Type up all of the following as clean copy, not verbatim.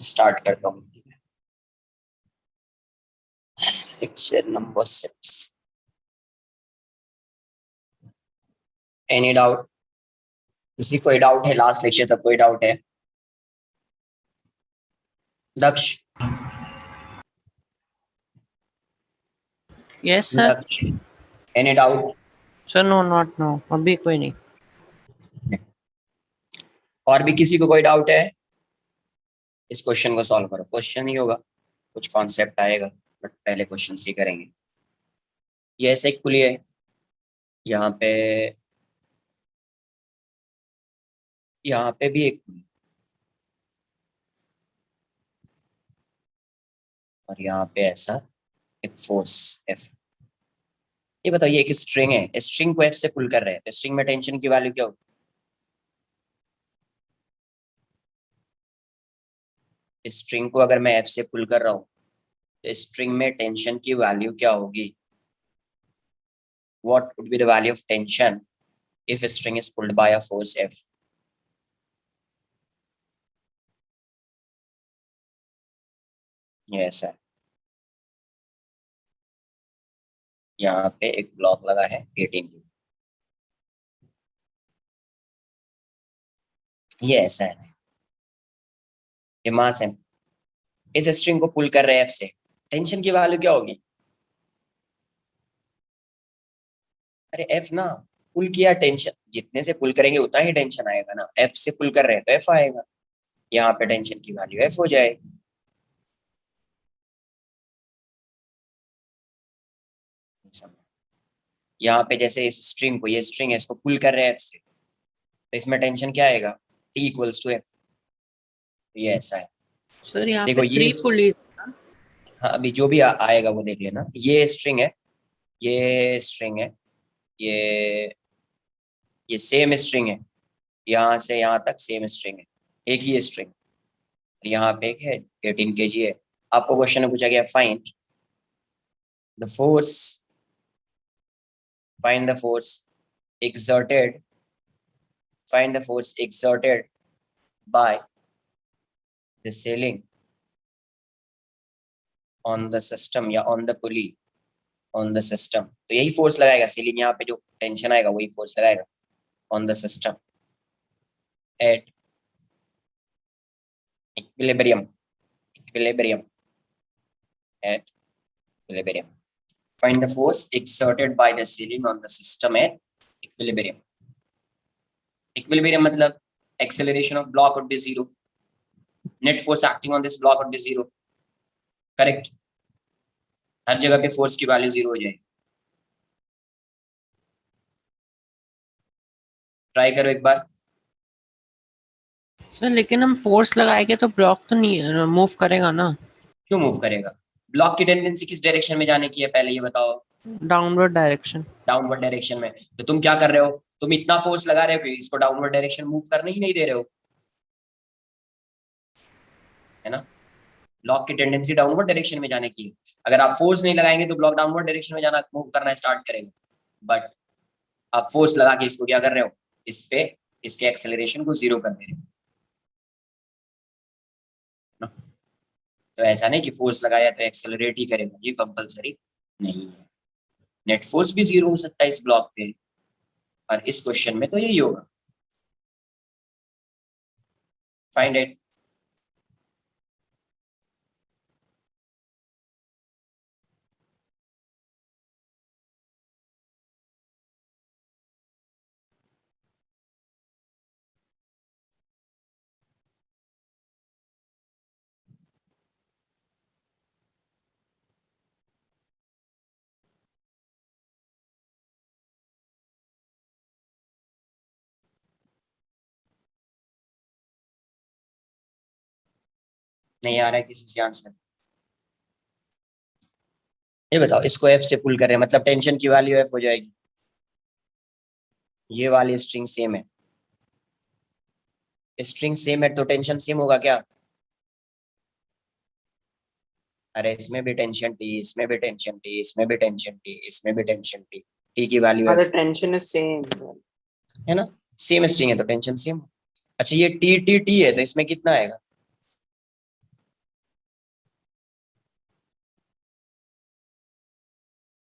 Start करता हूँ। Section number 6। Any doubt? किसी कोई डाउट है? लास्ट लेक्चर तक कोई डाउट है? दक्ष, यस सर। दक्ष, any doubt? Sir no, not no, अभी कोई नहीं। और भी किसी को कोई डाउट है? इस क्वेश्चन को सॉल्व करो। क्वेश्चन ही होगा, कुछ कॉन्सेप्ट आएगा, बट पहले क्वेश्चन ही करेंगे। ये ऐसे एक पुली है, यहाँ पे भी एक पुली, और यहाँ पे ऐसा एक फोर्स एफ। ये बताओ, ये एक स्ट्रिंग है, स्ट्रिंग को एफ से पुल कर रहे हैं, तो स्ट्रिंग में टेंशन की वैल्यू क्या होगी? स्ट्रिंग को अगर मैं एफ से पुल कर रहा हूँ तो स्ट्रिंग में टेंशन की वैल्यू क्या होगी? What would be the value of tension if a string is pulled by a force F? ये ऐसा है, यहाँ पे एक ब्लॉक लगा है 18 की, ये ऐसा है, ये मास है, इस स्ट्रिंग को पुल कर रहे हैं एफ से, टेंशन की वैल्यू क्या होगी? अरे एफ ना, पुल किया, टेंशन जितने से पुल करेंगे उतना ही टेंशन आएगा ना, एफ से पुल कर रहे हैं तो एफ आएगा, यहाँ पे टेंशन की वैल्यू एफ हो जाएगी। यहाँ पे जैसे इस स्ट्रिंग को, ये स्ट्रिंग है, इसको पुल कर रहे हैं एफ से, तो इसमें टेंशन क्या आएगा? T equals to F. ये ऐसा है, सर यहाँ देखो पे ये 3 पुलीज। हाँ, अभी जो भी आएगा वो देख लेना। ये स्ट्रिंग है, ये स्ट्रिंग है, ये ये सेम स्ट्रिंग है, यहाँ से यहाँ तक सेम स्ट्रिंग है, एक ही स्ट्रिंग। यहाँ पे एक है 18 kg है। आपको क्वेश्चन में पूछा गया find the force, find the force exerted, find the force exerted by the ceiling on the system या on the pulley on the system। तो यही फोर्स लगाएगा सीलिंग, यहाँ पे जो टेंशन आएगा वही फोर्स लगाएगा on the system at equilibrium, equilibrium at equilibrium। Find the force exerted by the ceiling on the system at equilibrium। Equilibrium मतलब acceleration of block would be 0, net force acting on this block would be 0, correct? हर जगह पे force की value 0 हो जाएगी। Try करो एक बार। Sir लेकिन हम फोर्स लगाएंगे तो ब्लॉक तो नहीं मूव करेगा ना? क्यों मूव करेगा? ब्लॉक की टेंडेंसी किस डायरेक्शन में जाने की है, पहले ये बताओ। Downward direction. डाउनवर्ड डायरेक्शन में। तो तुम क्या कर रहे हो? तुम इतना फोर्स लगा रहे हो कि इसको डाउनवर्ड डायरेक्शन मूव करने ही नहीं दे रहे हो, है ना? ब्लॉक की टेंडेंसी डाउनवर्ड डायरेक्शन में जाने की है। अगर आप फोर्स नहीं लगाएंगे तो ब्लॉक डाउनवर्ड डायरेक्शन में जाना, मूव करना स्टार्ट करेगा। बट आप फोर्स लगा के इसको क्या कर रहे हो? इस पे इसके एक्सेलरेशन को 0 कर दे रहे हो ना? तो ऐसा नहीं कि फोर्स लगाया तो एक्सेलरेट ही करेगा, ये कंपलसरी नहीं है। नेट फोर्स भी 0 हो सकता है इस ब्लॉक पे, और इस क्वेश्चन में तो यही होगा। Find it. नहीं आ रहा है किसी से आंसर? ये बताओ, इसको एफ से पुल कर रहे हैं मतलब टेंशन की वैल्यू एफ हो जाएगी। ये वाली स्ट्रिंग सेम है, स्ट्रिंग सेम है तो टेंशन सेम होगा क्या? अरे इसमें भी टेंशन टी, इसमें भी टेंशन टी, इसमें भी टेंशन टी, इसमें भी टेंशन टी, टी की value F, tension is same है ना? सेम स्ट्रिंग है तो टेंशन सेम। अच्छा ये टी टी टी है तो इसमें कितना आएगा?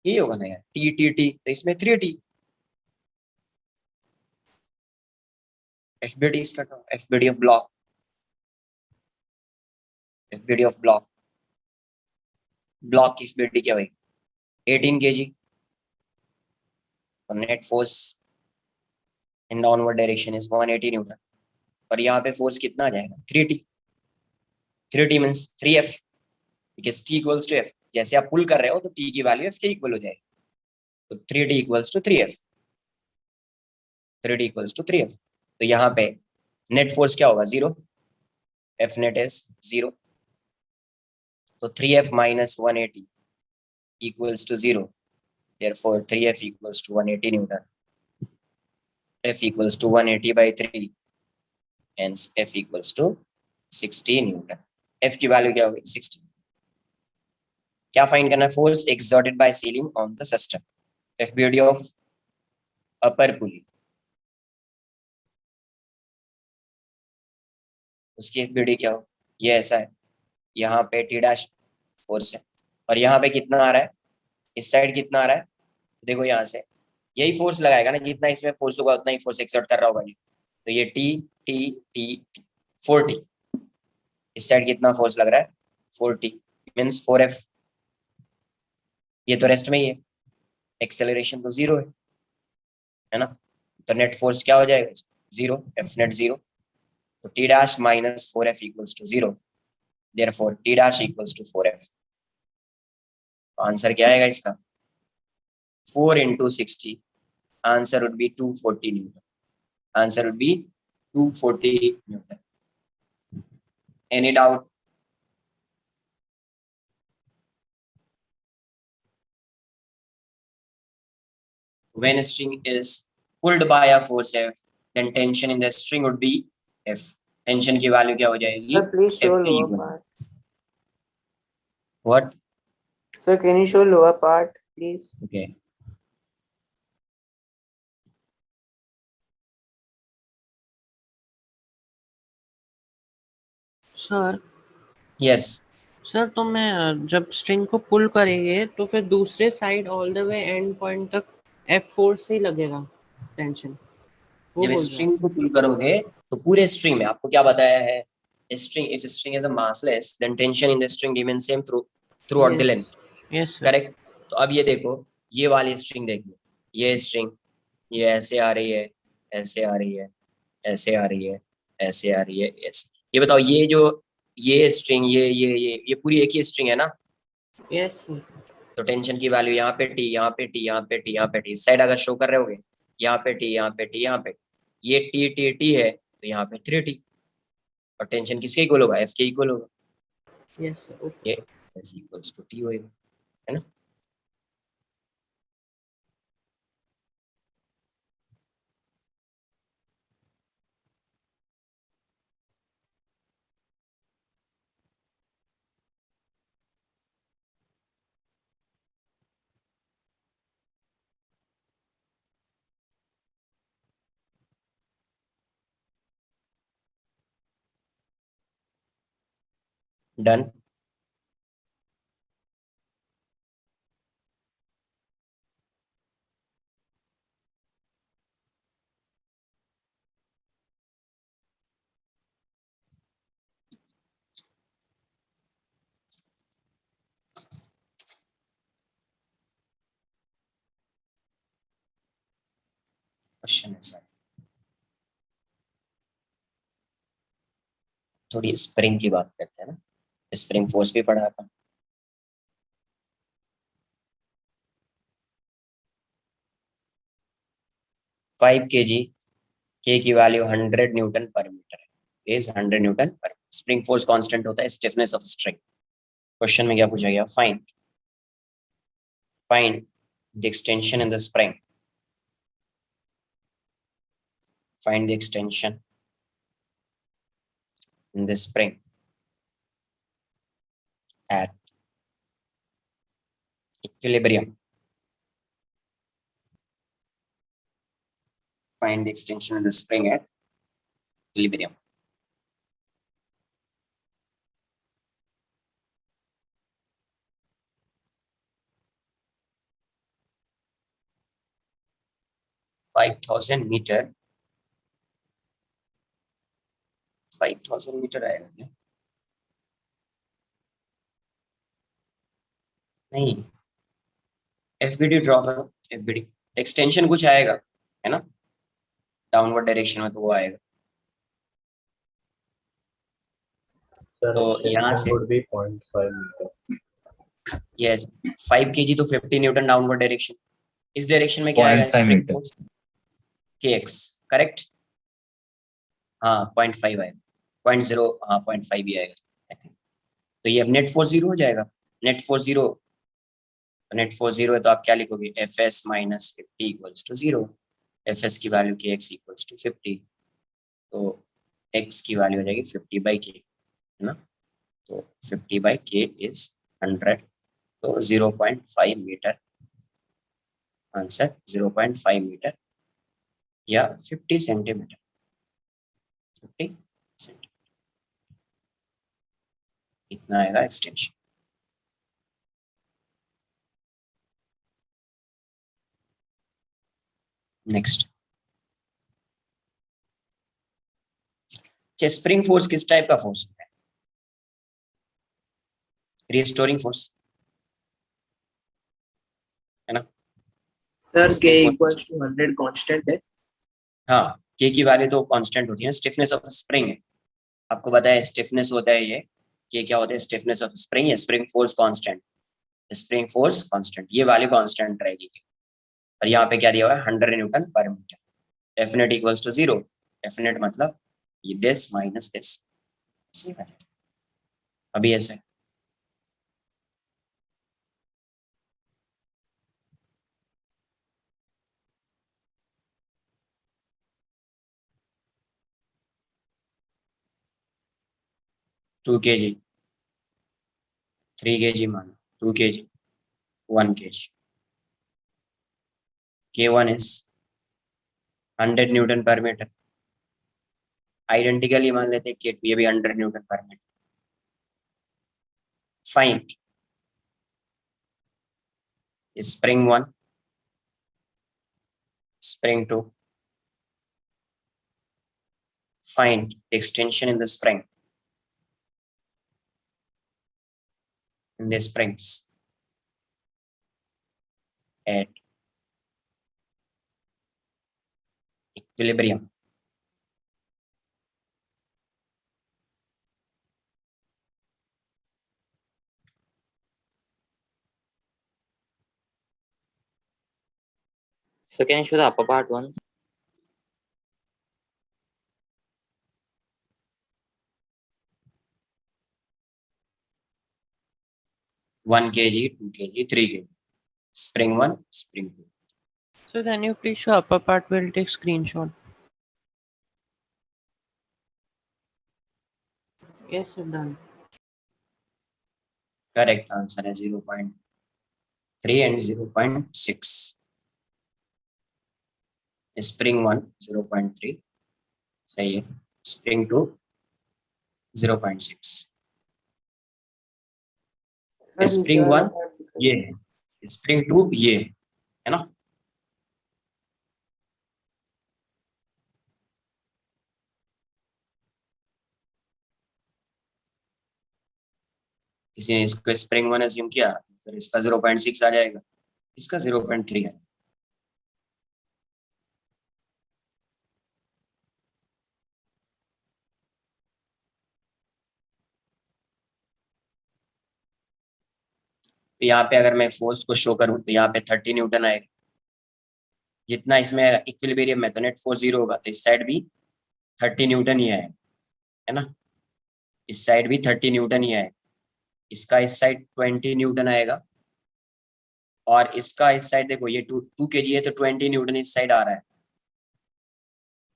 ये होगा ना यार, टी टी टी, तो इसमें 3T। FBD इसका क्या, FBD of block, FBD of block, block की FBD क्या हुई, 18 kg, और net force in downward direction is 180 N, और यहाँ पे फोर्स कितना आ जाएगा, 3T। 3T means 3F, because T equals to F। जैसे आप पुल कर रहे हो तो T की वैल्यू F के इक्वल हो जाएगी, तो 3T equals to 3F, 3T equals to 3F। तो यहाँ पे नेट फोर्स क्या होगा, 0, F नेट इज 0, तो 3F minus 180 equals to 0. Therefore, 3F equals to 180 N. F equals to 180 by 3. Hence, F equals to 60 N. F की value क्या होगी, 60। क्या फाइंड करना है, force exerted by ceiling on the system, FBD of upper pulley, उसकी FBD क्या हो, ये ऐसा है, यहाँ पे T डैश फोर्स है, और यहाँ पे कितना आ रहा है, इस साइड कितना आ रहा है, देखो यहाँ से यही फोर्स लगाएगा ना, जितना इसमें फोर्स होगा उतना ही फोर्स एक्सर्ट कर रहा होगा ये, तो ये T T T T 4T, इस साइड कितना फोर्स लग रहा है, 4T मीन्स 4F, ये तो रेस्ट में ही है, एक्सेलरेशन तो 0 है ना, तो नेट फोर्स क्या हो जाएगा, 0, F नेट 0, तो T dash minus 4F equals to 0, therefore T dash equals to 4F। Answer क्या आएगा इसका, 4 into 60, answer would be 240 newton, answer would be 240 newton. Any doubt, when a string is pulled by a force F, then tension in the string would be F। Tension की value क्या हो जाएगी, Sir, please show F के lower equal. part. What, Sir, can you show lower part, please? Okay, sir yes, sir तो मैं जब string को पुल करेंगे तो फिर दूसरे side all the way and point तक एफ फोर्स से ही लगेगा टेंशन, वो जब बोल रहा स्ट्रिंग को पुल करोगे तो पूरे स्ट्रिंग में आपको क्या बताया है, string, if string is a massless then tension in the string remains same throughout the length, yes sir. Correct. तो अब ये देखो, ये वाली स्ट्रिंग देखो, ये स्ट्रिंग, ये ऐसे आ रही है, ऐसे आ रही है, ऐसे आ रही है, ऐसे आ रही है, ऐसे, ये बताओ, ये जो ये स्ट्रिंग, ये पूरी एक ही स्ट्रिंग है ना, यस सर। तो टेंशन की वैल्यू यहाँ पे टी, यहाँ पे टी, यहाँ पे टी, यहाँ पे टी, इस साइड अगर शो कर रहे होगे, यहाँ पे टी, यहाँ पे टी, यहाँ पे, ये टी टी टी है, तो यहाँ पे 3T, और टेंशन किसके इक्वल होगा, F के इक्वल होगा, यस सर ओके। ये F इक्वल्स टू T होएगा, है ना। डन, क्वेश्चन है सर, थोड़ी स्प्रिंग की बात करते हैं ना, स्प्रिंग फोर्स भी पढ़ा था। 5 kg, K की वैल्यू 100 N पर मीटर है, इज 100 N पर, स्प्रिंग फोर्स कांस्टेंट होता है स्टिफनेस ऑफ स्ट्रिंग। क्वेश्चन में क्या पूछा गया, find the extension in the spring, find the extension in the spring at equilibrium, find the extension in the spring at equilibrium। 5000 metre, 5000 metre आएगा क्या? नहीं, FBD draw करो, एफबीडी एक्सटेंशन कुछ आएगा, है ना, डाउनवर्ड डायरेक्शन में, तो वो आएगा। Sir, तो यहाँ extension से would be 0.5 meter. Yes 5 kg तो 50 न्यूटन डाउनवर्ड डायरेक्शन, इस डायरेक्शन में क्या आएगा? 0.5 spring metre. Force kx, correct. हाँ 0.5 आएगा, 0.0, हाँ 0.5 भी आएगा। तो ये अब नेट फोर्स 0 हो जाएगा, नेट फोर्स 0, नेट फोर्स 0 है तो आप क्या लिखोगे? F S minus 50 equals to 0। F S की वैल्यू के एक्स इक्वल्स टू 50, तो एक्स की वैल्यू हो जाएगी 50/k, है ना। तो 50/k इज 100, तो 0.5 मीटर, आंसर 0.5 मीटर या 50 सेंटीमीटर, 50 सेंटीमीटर, इतना आएगा एक्सटेंशन। नेक्स्ट, स्प्रिंग फोर्स किस टाइप का फोर्स है? रिस्टोरिंग फोर्स, है ना। Sir, K Spring force- equals to 100 constant है. हाँ, के की वैल्यू तो कांस्टेंट होती है, स्टिफनेस ऑफ स्प्रिंग है, आपको पता है स्टिफनेस होता है ये, के क्या होता है? स्टिफनेस ऑफ स्प्रिंग या spring force constant, spring force constant, ये वैल्यू कांस्टेंट रहेगी। और यहाँ पे क्या दिया हुआ है? 100 न्यूटन पर metre, definite equals to 0, definite मतलब ये दिस माइनस दिस, अभी ऐसे है। टू के जी, 3 kg मानो, 2 kg, 1 kg, K1 is 100 newton पर मीटर, आइडेंटिकली मान लेते हैं K2 ये भी 100 न्यूटन पर metre. Find spring 1, spring 2, find the extension in the spring, in the springs at equilibrium. So can you show the upper part once? One kg, 2 kg, 3 kg. Spring 1, spring 2. So can you please show upper part? We'll take screenshot. Yes, sir, done. Correct answer is 0.3 and 0.6. Spring 1, 0.3. सही है. Spring 2, 0.6. Sir, Spring नीचे वाला 1 part दिखाइए. ये है, Spring 2 ये है ना. किसी ने इसको स्प्रिंग 1 अज्यूम किया, फिर इसका 0.6 आ जाएगा, इसका 0.3 है. तो यहाँ पे अगर मैं फोर्स को शो करूं तो यहाँ पे 30 न्यूटन आएगा, जितना इसमें इक्विलिब्रियम में तो नेट फोर्स 0 होगा, तो इस साइड भी 30 न्यूटन ही आएगा, है ना. इस साइड भी 30 न्यूटन ही आएगा, इसका इस साइड 20 न्यूटन आएगा, और इसका इस साइड देखो ये 2 kg है तो 20 न्यूटन इस साइड आ रहा है.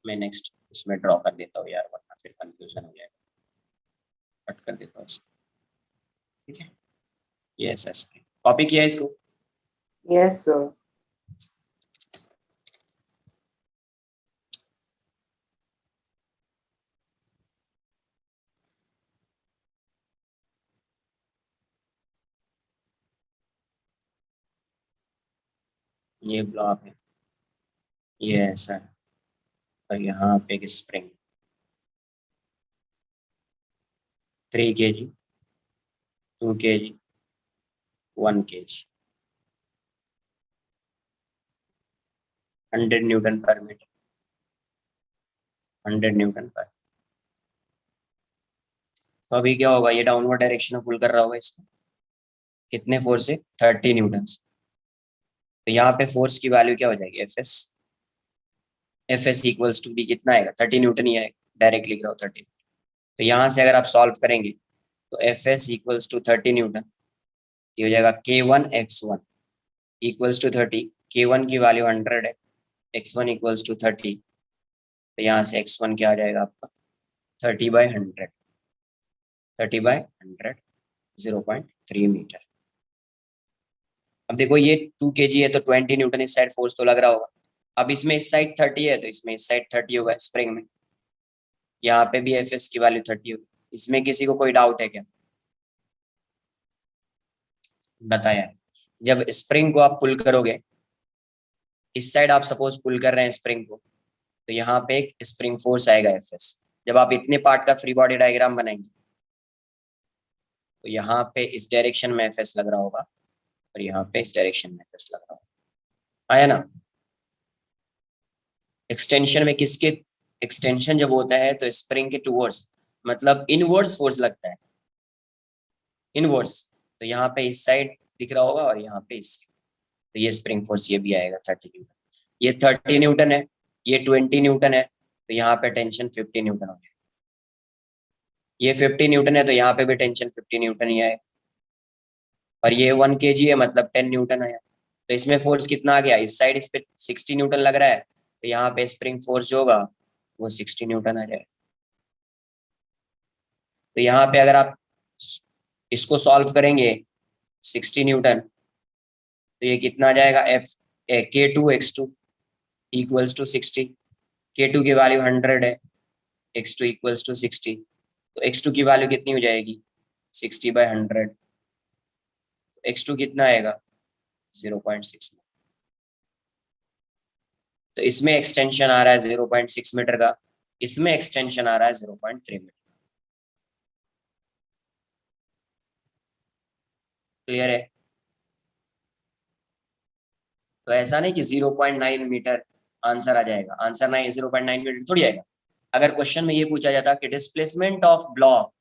मैं नेक्स्ट इसमें ड्रॉ कर देता हूँ यार, वरना फिर कंफ्यूजन हो जाएगा. कट कर देता हूँ इसको, ठीक है. ये ऐसा कॉपी किया है इसको. Yes, sir. ये ब्लॉक है, ये ऐसा है और यहाँ पे एक spring 3 kg 2 kg 1 kg 100 newton पर मीटर 100 न्यूटन पर। तो अभी क्या होगा, ये डाउनवर्ड डायरेक्शन में पुल कर रहा होगा इसको, कितने फोर्स से 30 न्यूटन। तो यहाँ पे फोर्स की वैल्यू क्या हो जाएगी, F S equals to B कितना आएगा, 30 न्यूटन ही आएगा, डायरेक्ट लिख रहा हूँ 30। तो यहाँ से अगर आप सॉल्व करेंगे तो F S equals to 30 newton, ये हो जाएगा K1 इक्वल्स टू 30, K1 की वैल्यू 100 है, x1 इक्वल्स टू 30, तो यहाँ से x1 क्या आ जाएगा आपका 30/100, 30/100 0.3 मीटर। अब देखो ये 2 kg है तो 20 न्यूटन इस साइड फोर्स तो लग रहा होगा। अब इसमें इस साइड 30 है तो इसमें इस साइड 30 होगा स्प्रिंग में, यहाँ पे भी एफ एस की वैल्यू 30 होगी। इसमें किसी को कोई डाउट है क्या, बताया। जब स्प्रिंग को आप पुल करोगे, इस साइड आप सपोज पुल कर रहे हैं स्प्रिंग को, तो यहाँ पे एक स्प्रिंग फोर्स आएगा एफ एस। जब आप इतने पार्ट का फ्री बॉडी डायग्राम बनाएंगे तो यहाँ पे इस डायरेक्शन में एफ एस लग रहा होगा और यहाँ पे इस डायरेक्शन में एफ एस लग रहा होगा, आया ना। एक्सटेंशन में किसके, एक्सटेंशन जब होता है तो स्प्रिंग के टूवर्ड्स, मतलब इनवर्ड्स फोर्स लगता है, इनवर्ड्स। तो यहाँ पे इस साइड दिख रहा होगा और यहाँ पे इस साइड, तो ये स्प्रिंग फोर्स ये भी आएगा 30 न्यूटन। ये 30 न्यूटन है, ये 20 न्यूटन है, तो यहाँ पे टेंशन 50 न्यूटन हो जाएगा। ये 50 न्यूटन है तो यहाँ पे भी टेंशन 50 न्यूटन ही आएगा। और ये 1 kg है मतलब 10 न्यूटन है, तो इसमें फोर्स कितना आ गया, इस साइड इस पे 60 न्यूटन लग रहा है, तो यहाँ पे स्प्रिंग फोर्स जो होगा वो 60 न्यूटन आ जाएगा। तो यहाँ पे अगर आप इसको सॉल्व करेंगे 60 न्यूटन, तो ये कितना आ जाएगा, K2 इक्वल्स टू 60, K2 की वैल्यू 100 है, x2 इक्वल्स टू 60, तो x2 की वैल्यू कितनी हो जाएगी 60/100, तो x2 कितना आएगा 0.6। तो इसमें एक्सटेंशन आ रहा है 0.6 मीटर का, इसमें एक्सटेंशन आ रहा है 0.3 मीटर। क्लियर है। तो ऐसा नहीं कि 0.9 मीटर आंसर आ जाएगा, आंसर नहीं 0.9 मीटर थोड़ी आएगा। अगर क्वेश्चन में ये पूछा जाता कि displacement of block,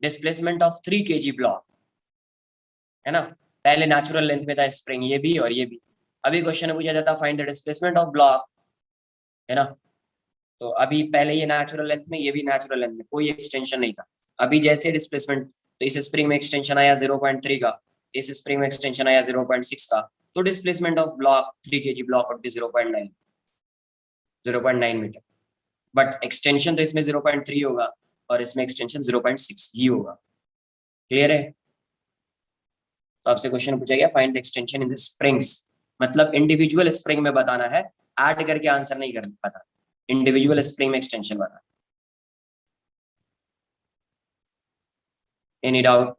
displacement of 3 kg block, है ना, पहले नेचुरल लेंथ में था स्प्रिंग ये भी और ये भी, अभी क्वेश्चन में पूछा जाता find the displacement of block, है ना। तो अभी पहले ये नेचुरल लेंथ में, ये भी नेचुरल लेंथ में, कोई एक्सटेंशन नहीं था। अभी जैसे डिस्प्लेसमेंट, तो इस स्प्रिंग में एक्सटेंशन आया 0.3 का, इस स्प्रिंग में एक्सटेंशन आया 0.6 का, तो displacement of block 3 kg block would be 0.9 metre. But extension तो इसमें 0.3 होगा और इसमें एक्सटेंशन 0.6 ही होगा। क्लियर है। तो आपसे क्वेश्चन पूछा गया find the extension in the springs, मतलब इंडिविजुअल स्प्रिंग में बताना है, ऐड करके आंसर नहीं करना पता, इंडिविजुअल स्प्रिंग में एक्सटेंशन बताना। Any doubt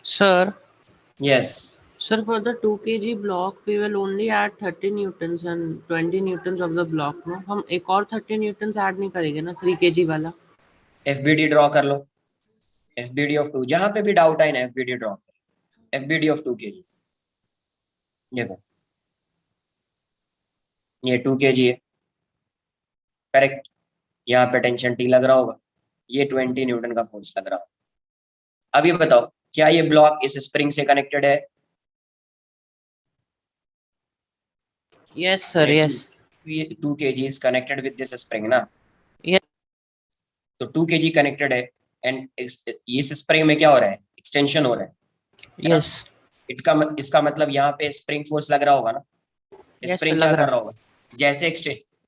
Sir, yes. sir, for the 2 kg block, we will only add 30 newtons and 20 newtons of the block. No, हम एक और 30 newtons add नहीं करेंगे ना 3 kg वाला। एफबीडी ड्रॉ कर लो, एफबीडी ऑफ 2, जहां पे भी डाउट आए ना एफबीडी ड्रॉ कर, एफबीडी ऑफ 2 kg, देखो ये 2 kg है, करेक्ट, यहाँ पे टेंशन टी लग रहा होगा, ये 20 न्यूटन का फोर्स लग रहा होगा। अब ये बताओ क्या ये ब्लॉक इस स्प्रिंग से कनेक्टेड है, Yes, sir. Yes. 2 kg is connected with this spring ना, Yes. तो 2 kg कनेक्टेड है एंड इस स्प्रिंग में क्या हो रहा है, एक्सटेंशन हो रहा है Yes. इसका मतलब यहाँ पे स्प्रिंग फोर्स लग रहा होगा ना, Yes, स्प्रिंग लग क्या रहा कर रहा होगा,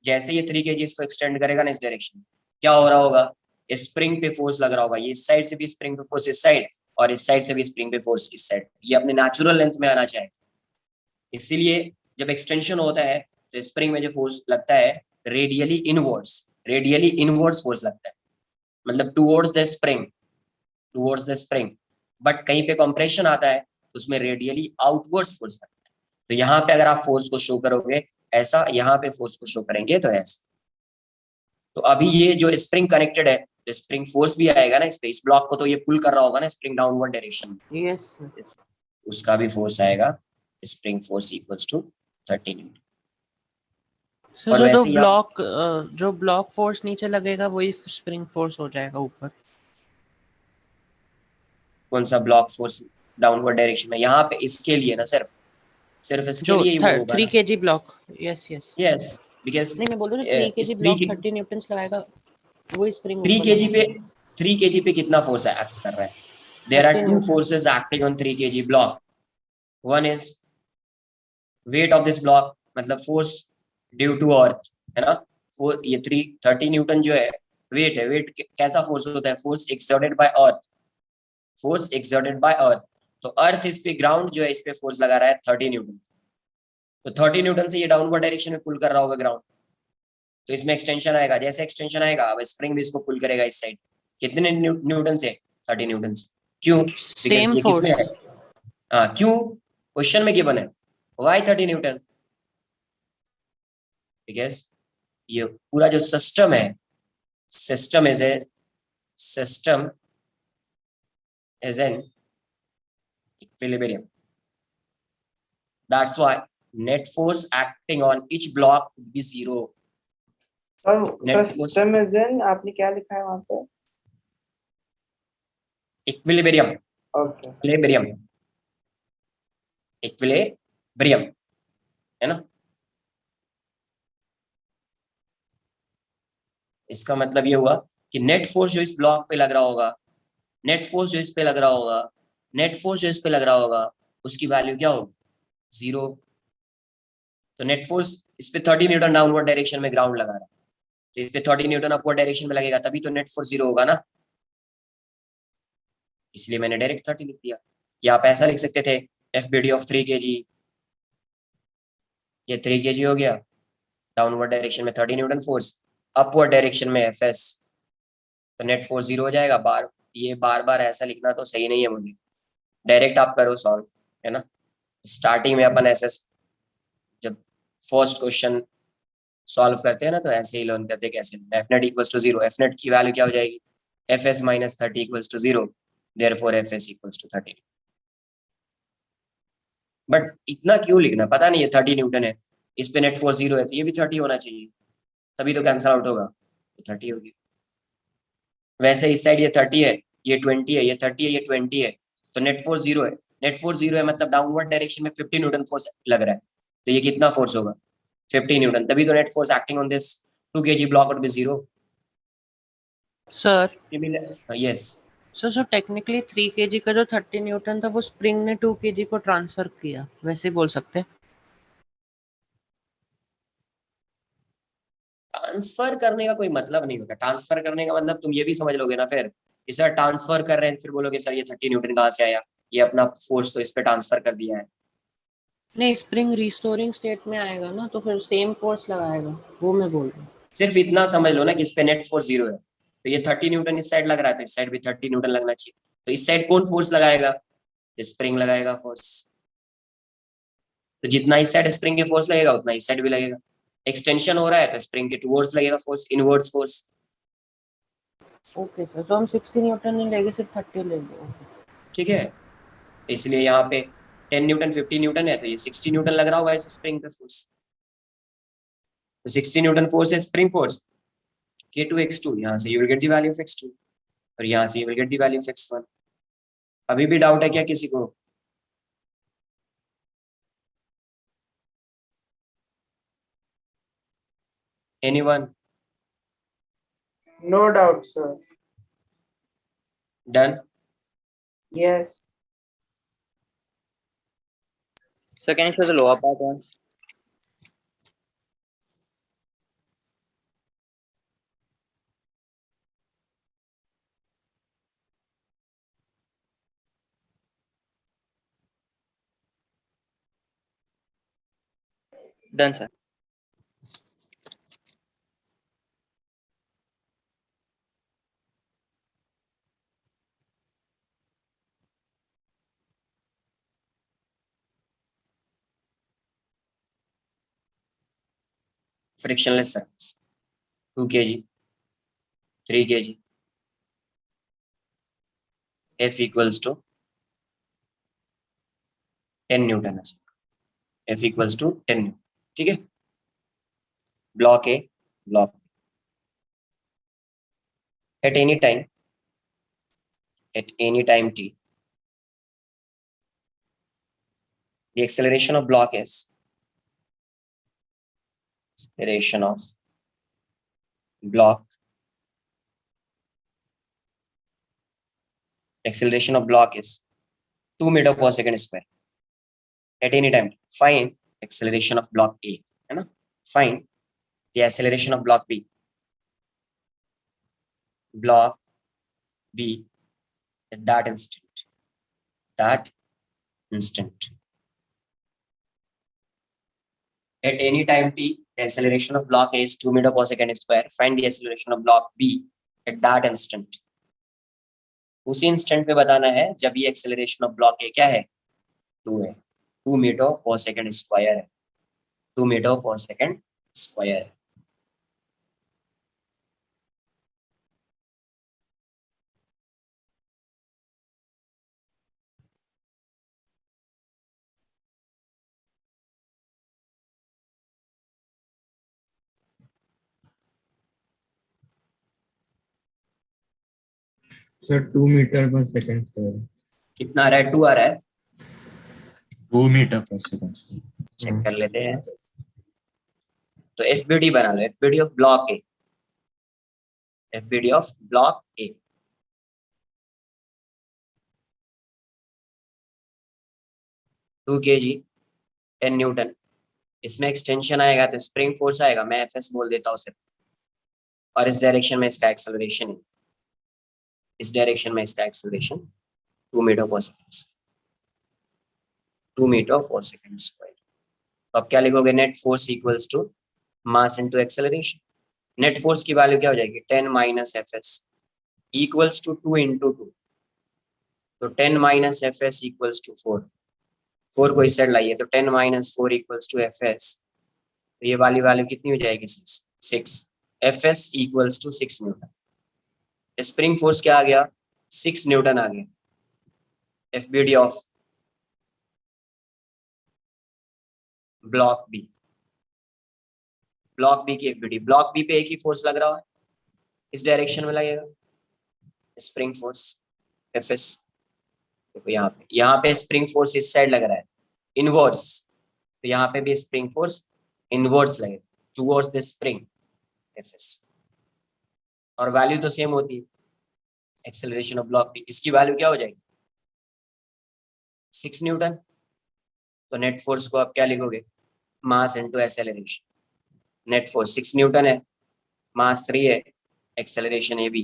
जैसे ये 3 kg इसको एक्सटेंड करेगा ना इस डायरेक्शन में, क्या हो रहा होगा, स्प्रिंग पे फोर्स लग रहा होगा, ये इस साइड से भी स्प्रिंग पे फोर्स इस साइड और इस साइड से भी स्प्रिंग पे फोर्स इस साइड, ये अपने नेचुरल लेंथ में आना चाहिए। इसीलिए जब एक्सटेंशन होता है तो स्प्रिंग में जो फोर्स लगता है रेडियली इनवर्ड्स फोर्स लगता है, मतलब टुवर्ड्स द स्प्रिंग, बट कहीं पे कंप्रेशन आता है तो उसमें रेडियली आउटवर्ड्स फोर्स लगता है। तो यहाँ पे अगर आप फोर्स को शो करोगे ऐसा, यहाँ पे फोर्स को शो करेंगे तो ऐसा। तो अभी ये जो स्प्रिंग कनेक्टेड है, तो स्प्रिंग फोर्स भी आएगा ना इस पे, इस ब्लॉक को तो ये पुल कर रहा होगा ना स्प्रिंग डाउनवर्ड डायरेक्शन में, यस सर। उसका भी फोर्स आएगा spring force equals to 30 newton. Sir और जो वैसे ही आप जो ब्लॉक फोर्स नीचे लगेगा वही स्प्रिंग फोर्स हो जाएगा ऊपर। कौन सा ब्लॉक फोर्स डाउनवर्ड डायरेक्शन में, यहाँ पे इसके लिए ना, सिर्फ सिर्फ इसके जो लिए ही वो होगा 3 ना। KG block, yes yes. Yes, because नहीं मैं बोल रहा हूँ 3 इस केजी ब्लॉक 30 न्यूटन्स लगाएगा, वही स्प्रिंग 3 ऊपर केजी पे लगाएगा। 3 केजी पे कितना फोर्स एक्ट कर रहा है? There are 30 two newton. Forces acting on 3 KG block. One is weight of this block, मतलब फोर्स ड्यू टू अर्थ, है ना। ये 30 न्यूटन जो है वेट है। वेट कैसा फोर्स होता है? Force exerted by earth, force exerted by earth. तो अर्थ इस पे, ग्राउंड जो है इस पे फोर्स लगा रहा है 30 न्यूटन। तो 30 न्यूटन से ये डाउनवर्ड डायरेक्शन में पुल कर रहा होगा ग्राउंड, तो इसमें एक्सटेंशन आएगा। जैसे एक्सटेंशन आएगा अब स्प्रिंग भी इसको पुल करेगा इस साइड। कितने न्यूटन से? 30 न्यूटन से। क्यों? बिकॉज सेम ये किसमें फोर्स। है? हाँ, क्यों? क्वेश्चन में गिवन है वाई 30 न्यूटन, बिकॉज ये पूरा जो सिस्टम है, system is a system is an equilibrium. That's why net force acting on each block would be zero. Sir net force system is in, आपने क्या लिखा है वहाँ पे? Equilibrium, okay. इक्विलिब्रियम, इक्विलिब्रियम, है ना। इसका मतलब ये हुआ कि नेट फोर्स जो इस ब्लॉक पे लग रहा होगा, नेट फोर्स जो इस पे लग रहा होगा, नेट फोर्स जो इस पे लग रहा होगा, उसकी वैल्यू क्या होगी? 0। तो नेट फोर्स इस पे 30 न्यूटन डाउनवर्ड डायरेक्शन में ग्राउंड लगा रहा है, तो इस पे 30 न्यूटन अपवर्ड डायरेक्शन में लगेगा, तभी तो नेट फोर्स 0 होगा ना। इसलिए मैंने डायरेक्ट 30 लिख दिया। या आप ऐसा लिख सकते थे F B D of 3 kg, ये 3 kg हो गया, डाउनवर्ड डायरेक्शन में 30 न्यूटन फोर्स, अपवर्ड डायरेक्शन में एफ एस, तो नेट फोर्स 0 हो जाएगा। ये बार बार ऐसा लिखना तो सही नहीं है मुझे, डायरेक्ट आप करो सॉल्व, है ना। स्टार्टिंग में अपन ऐसे जब फर्स्ट क्वेश्चन सॉल्व करते हैं ना, तो ऐसे ही लर्न करते हैं कैसे। F net equals to 0, F net की वैल्यू क्या हो जाएगी? F S minus 30 equals to 0, therefore F S equals to 30। But इतना क्यों लिखना, पता नहीं है 30 न्यूटन है, इस पे नेट फोर्स 0 है, तो ये भी 30 होना चाहिए, तभी तो कैंसल आउट होगा, तो 30 होगी। वैसे इस साइड ये 30 है, ये 20 है, ये 30 है, ये 20 है, तो नेट फोर्स 0 है। नेट फोर्स 0 है मतलब डाउनवर्ड डायरेक्शन में 50 न्यूटन फोर्स लग रहा है, तो ये कितना फोर्स होगा? 50 न्यूटन, तभी तो net force acting on this 2 kg block would be 0। Sir yes, so technically 3 KG का जो 30 न्यूटन था वो स्प्रिंग ने 2 केजी को ट्रांसफर किया, वैसे ही बोल सकते हैं। ट्रांसफर करने का कोई मतलब नहीं होता। ट्रांसफर करने का मतलब तुम ये भी समझ लोगे ना फिर, कि सर ट्रांसफर कर रहे हैं, फिर बोलोगे सर ये 30 न्यूटन कहाँ से आया, ये अपना फोर्स तो इस पे ट्रांसफर कर दिया है। नहीं स्प्रिंग रिस्टोरिंग स्टेट में आएगा ना, तो फिर सेम फोर्स लगाएगा, वो मैं बोल रहा हूँ। सिर्फ इतना समझ लो ना कि इस पे नेट फोर्स 0 है, तो ये 30 न्यूटन इस साइड लग रहा है, तो इस साइड भी 30 न्यूटन लगना चाहिए। तो इस साइड कौन फोर्स लगाएगा? स्प्रिंग लगाएगा फोर्स। तो जितना इस साइड स्प्रिंग के फोर्स लगेगा उतना इस साइड भी लगेगा। एक्सटेंशन हो रहा है तो स्प्रिंग के टुवर्ड्स लगेगा force, inwards force. Okay sir, तो हम 60 न्यूटन नहीं लेंगे, सिर्फ 30 लेंगे। ओके। ठीक है, तो इसलिए यहाँ पे 10 न्यूटन 50 न्यूटन है, तो ये 60 न्यूटन लग रहा होगा इस स्प्रिंग पे फोर्स। तो 60 न्यूटन फोर्स है स्प्रिंग फोर्स, K2 x2, यहाँ से you will get the value of x2, और यहाँ से you will get the value of x1। अभी भी डाउट है क्या किसी को? Anyone? No doubt sir. Done? Yes. So can you show the lower part once? Done, sir. frictionless surface. 2 kg, 3 kg. F equals to 10 Newton. F equals to 10 Newton. ठीक है. Block A, block B. At any time t, the acceleration of block is acceleration of block is 2 meter per second square. At any time, find acceleration of block A, है ना? Find the acceleration of block B. Block B at that instant. At any time t, the acceleration of block A is 2 meter per second square. Find the acceleration of block B at that instant. उसी instant पे बताना है जब ये acceleration of block ए क्या है, 2 है. 2 metre पर सेकंड स्क्वायर है. 2 मीटर पर सेकंड स्क्वायर है. सर 2 मीटर पर सेकंड स्क्वायर. कितना आ रहा है? 2 आ रहा है. 2 मीटर पर सेकंड. चेक कर लेते हैं. तो एफबीडी बना लो. FBD of block A. FBD of block A. Two kg, 10 newton. इसमें एक्सटेंशन आएगा तो स्प्रिंग फोर्स आएगा. मैं एफएस बोल देता हूँ सिर्फ. और इस डायरेक्शन में इसका एक्सेलरेशन है. इस डायरेक्शन में इसका एक्सेलरेशन 2 मीटर पर सेकंड. 2 मीटर पर सेकंड स्क्वायर. तो अब क्या लिखोगे? Net force equals to mass into acceleration. Net force की वैल्यू क्या हो जाएगी? 10 minus F S equals to 2 into 2. तो 10 माइनस एफएस इक्वल्स टू 4. 4 को इस साइड लाइए तो 10 माइनस 4 इक्वल्स टू एफएस. तो ये वाली वैल्यू कितनी हो जाएगी? 6. F S equals to 6 newton. Spring force क्या आ गया? 6 न्यूटन आ गया. F B D of block B. Block B की एफबीडी. ब्लॉक बी पे एक ही फोर्स लग रहा है, इस डायरेक्शन में लगेगा स्प्रिंग फोर्स एफएस. देखो यहाँ पे स्प्रिंग फोर्स इस साइड लग रहा है इनवर्ड्स. तो यहाँ पे भी स्प्रिंग फोर्स इनवर्ड्स लगेगा टुवर्ड्स द स्प्रिंग एफएस. और वैल्यू तो सेम होती है. एक्सेलरेशन ऑफ ब्लॉक बी, इसकी वैल्यू क्या हो जाएगी? 6 न्यूटन. तो नेट फोर्स को आप क्या लिखोगे? मास into acceleration. Net force 6 Newton है, मास 3 है, एक्सेलरेशन ए बी.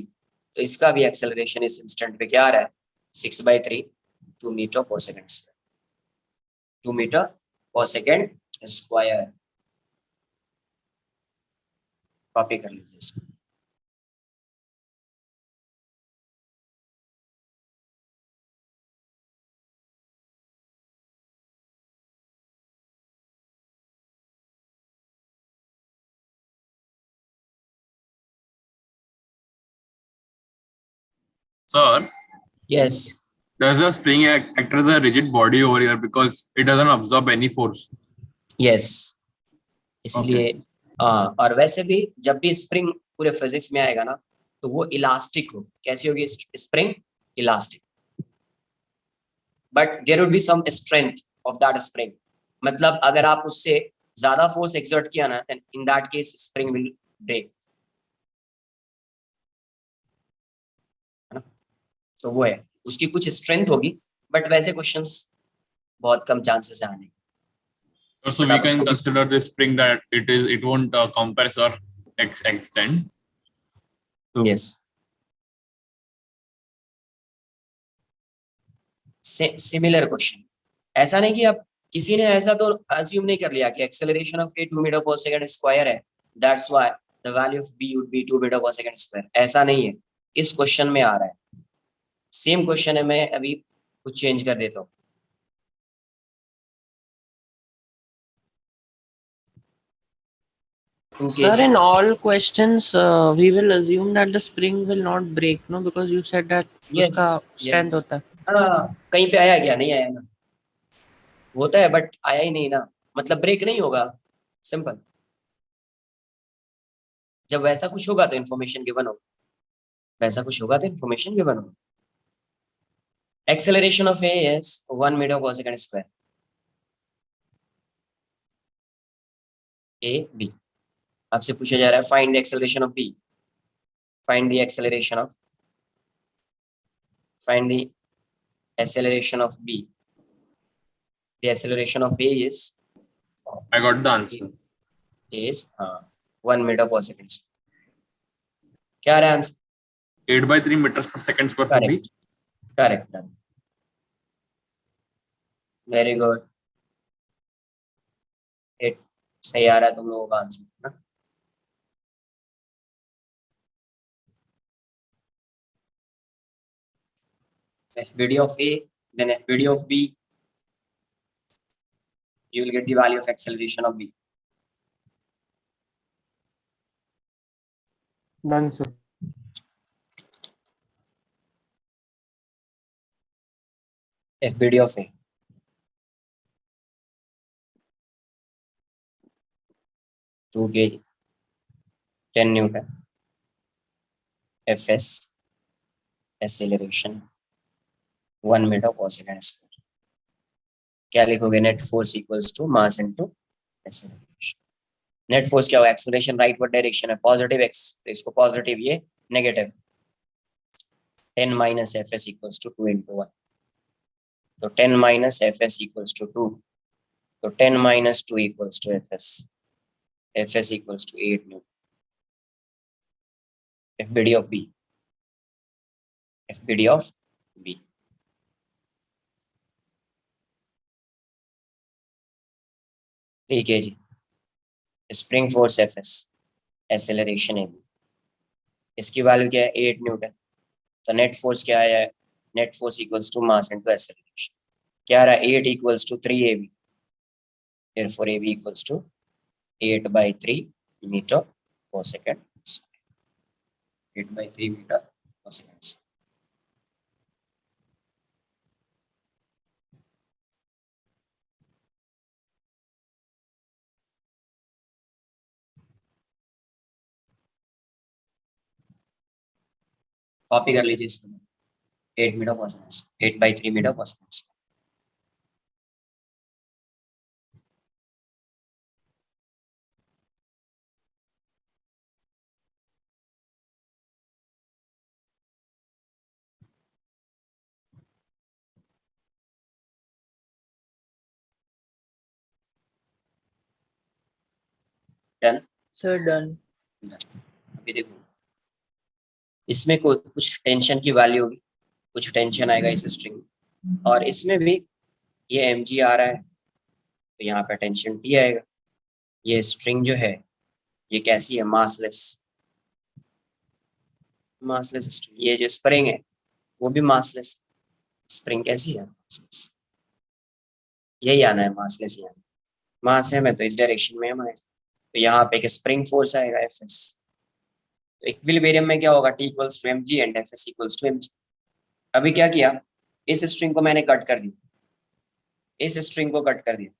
तो इसका भी एक्सेलरेशन इस इंस्टेंट पे क्या आ रहा है? 6/3, 2 मीटर पर सेकंड स्क्वायर. 2 मीटर पर सेकंड स्क्वायर. कॉपी कर लीजिए इसको. Sir, Yes. does the spring act as a rigid body over here because it doesn't absorb any force? Yes. इसलिए और वैसे भी जब भी स्प्रिंग पूरे फिजिक्स में आएगा ना तो वो इलास्टिक हो. कैसी होगी spring? Elastic. But there would be some strength of that spring. मतलब अगर आप उससे ज्यादा फोर्स एक्सर्ट किया ना, then in that case spring will break. तो वो है, उसकी कुछ स्ट्रेंथ होगी, बट वैसे क्वेश्चंस बहुत कम चांसेस है आने. So we can consider this spring that it won't compress or extend. Yes. Similar question. ऐसा नहीं कि आप किसी ने ऐसा तो अज्यूम नहीं कर लिया कि एक्सेलरेशन ऑफ ए 2 मीटर पर सेकंड स्क्वायर है, that's why the value of B would be 2 metre पर सेकंड स्क्वायर. ऐसा नहीं है, इस क्वेश्चन में आ रहा है. सेम क्वेश्चन है, मैं अभी कुछ चेंज कर देता हूँ. 2 Sir, kg. in all questions, we will assume that the spring will not break, no? Because you said that Yes, उसका strength yes. होता है. हाँ, कहीं पे आया क्या? नहीं आया ना, होता है बट आया ही नहीं ना, मतलब ब्रेक नहीं होगा, सिंपल। जब वैसा कुछ होगा तो इन्फॉर्मेशन गिवन होगा, वैसा कुछ होगा तो इन्फॉर्मेशन गिवन होगा। Acceleration of A is 1 metre पर सेकंड स्क्वायर। ए बी, आपसे पूछा जा रहा है find the acceleration of B, find the acceleration of, find the acceleration of B. The acceleration of A I got the answer. is 1 meter per second. क्या आ रहा है answer? 8/3 meters per second square for B. Correct. Very good. It सही आ रहा है तुम लोगों का आंसर ना? FBD of A, then FBD of B. You will get the value of acceleration of B. Done, sir. FBD of A. Two kg, 10 Newton. Fs, acceleration 1 meter per second square. क्या लिखोगे? Net force equals to mass into acceleration. Net force क्या होगा? Acceleration rightward direction है, positive x, तो इसको positive, ये negative. 10 minus F S equals to 2 into 1, तो 10 minus F S equals to 2, तो 10 minus 2 equals to F S equals to 8 newton. FBD of B, FBD of B. ठीक है जी, spring force F S, acceleration है, इसकी value क्या है? 8 Newton. तो नेट फोर्स क्या है? Net force equals to mass into acceleration. क्या आ रहा है? 8 equals to 3 AB, therefore AB equals to 8/3 meter per second square. 8/3 meter per second square. Copy कर लीजिए इसको, 8 मीटर पर सेकंड, 8/3 मीटर पर सेकंड। डन? Sir, done. अभी देखो, इसमें कुछ टेंशन की वैल्यू होगी, कुछ टेंशन आएगा इस स्ट्रिंग में, और इसमें भी ये mg आ रहा है, तो यहाँ पे टेंशन T आएगा। ये स्ट्रिंग जो है ये कैसी है? Massless, massless string. ये जो स्प्रिंग है वो भी मासलेस। स्प्रिंग कैसी है? मासलेस। यही आना है, मासलेस ही आना। मास है में तो इस डायरेक्शन में हम आए, तो यहाँ पे एक स्प्रिंग फोर्स आएगा एफ एस। इक्विलिब्रियम में क्या होगा? T equals to mg and F S equals to mg। अभी क्या किया? इस स्ट्रिंग को मैंने कट कर दिया, इस स्ट्रिंग को कट कर दिया,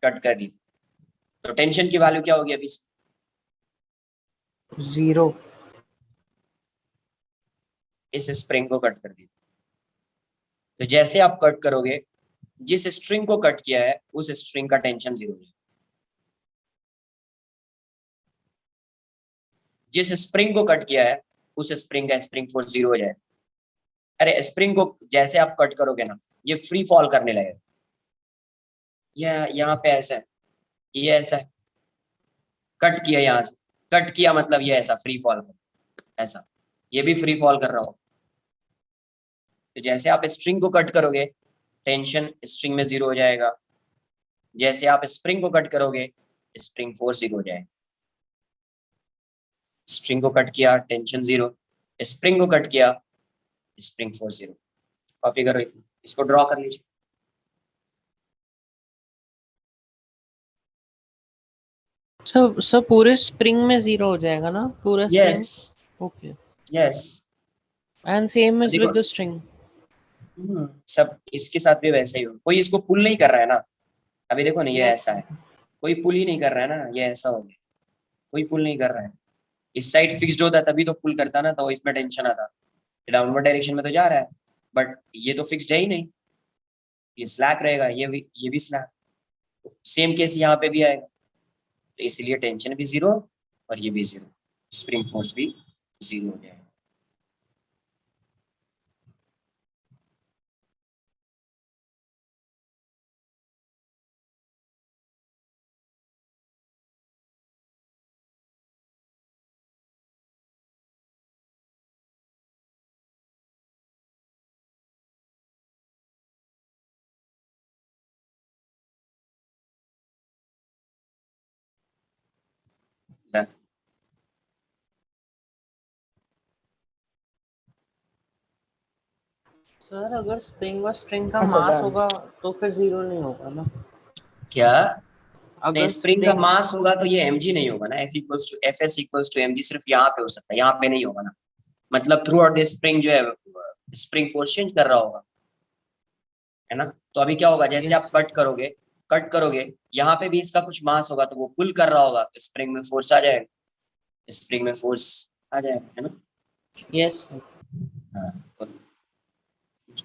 कट कर दी, तो टेंशन की वैल्यू क्या होगी अभी? 0. इस स्प्रिंग को कट कर दिया, तो जैसे आप कट करोगे, जिस स्ट्रिंग को कट किया है उस स्ट्रिंग का टेंशन 0 है। जिस स्प्रिंग को कट किया है उस स्प्रिंग का स्प्रिंग फोर्स 0 हो जाए। अरे स्प्रिंग को जैसे आप कट करोगे ना, ये फ्री फॉल करने लगेगा। यहाँ पे ऐसा है, ये ऐसा है, कट किया, यहाँ से कट किया मतलब ये ऐसा फ्री फॉल कर, ऐसा ये भी फ्री फॉल कर रहा हो। तो जैसे आप स्ट्रिंग को कट करोगे टेंशन स्ट्रिंग में 0 हो जाएगा, जैसे आप स्प्रिंग को कट करोगे स्प्रिंग फोर्स 0 हो जाएगा। स्ट्रिंग को कट किया टेंशन 0, स्प्रिंग को कट किया स्प्रिंग फोर्स 0। कॉपी करो, इसको ड्रॉ कर लीजिए। सर पूरे स्प्रिंग में 0 हो जाएगा ना पूरा spring? Yes okay, yes. And same is देखो विद द स्ट्रिंग। सब इसके साथ भी वैसा ही हो, कोई इसको पुल नहीं कर रहा है ना। अभी देखो ना ये Yes. ऐसा है, कोई पुल ही नहीं कर रहा है ना, ये ऐसा हो गया, कोई पुल नहीं कर रहा है। इस साइड फिक्स्ड होता तभी तो पुल करता ना, तो इसमें टेंशन आता। डाउनवर्ड डायरेक्शन में तो जा रहा है, बट ये तो फिक्स्ड है ही नहीं, ये स्लैक रहेगा, ये भी स्लैक। सेम केस यहाँ पे भी आएगा, तो इसलिए टेंशन भी 0 और ये भी 0, स्प्रिंग फोर्स भी 0 हो जाएगा। Done. सर अगर स्प्रिंग और स्ट्रिंग का हाँ, सर, मास done. होगा तो फिर 0 नहीं होगा ना? क्या नहीं, अगर स्प्रिंग का मास होगा तो ये mg नहीं होगा ना, Fs इक्वल्स टू mg सिर्फ यहाँ पे हो सकता है, यहाँ पे नहीं होगा ना। मतलब थ्रू आउट दिस स्प्रिंग जो है स्प्रिंग फोर्स चेंज कर रहा होगा, है ना। तो अभी क्या होगा, जैसे Yes. आप कट करोगे यहाँ पे भी इसका कुछ मास होगा, तो वो पुल कर रहा होगा, स्प्रिंग में फोर्स आ जाएगा, स्प्रिंग में फोर्स आ जाएगा, है ना। यस हाँ, तो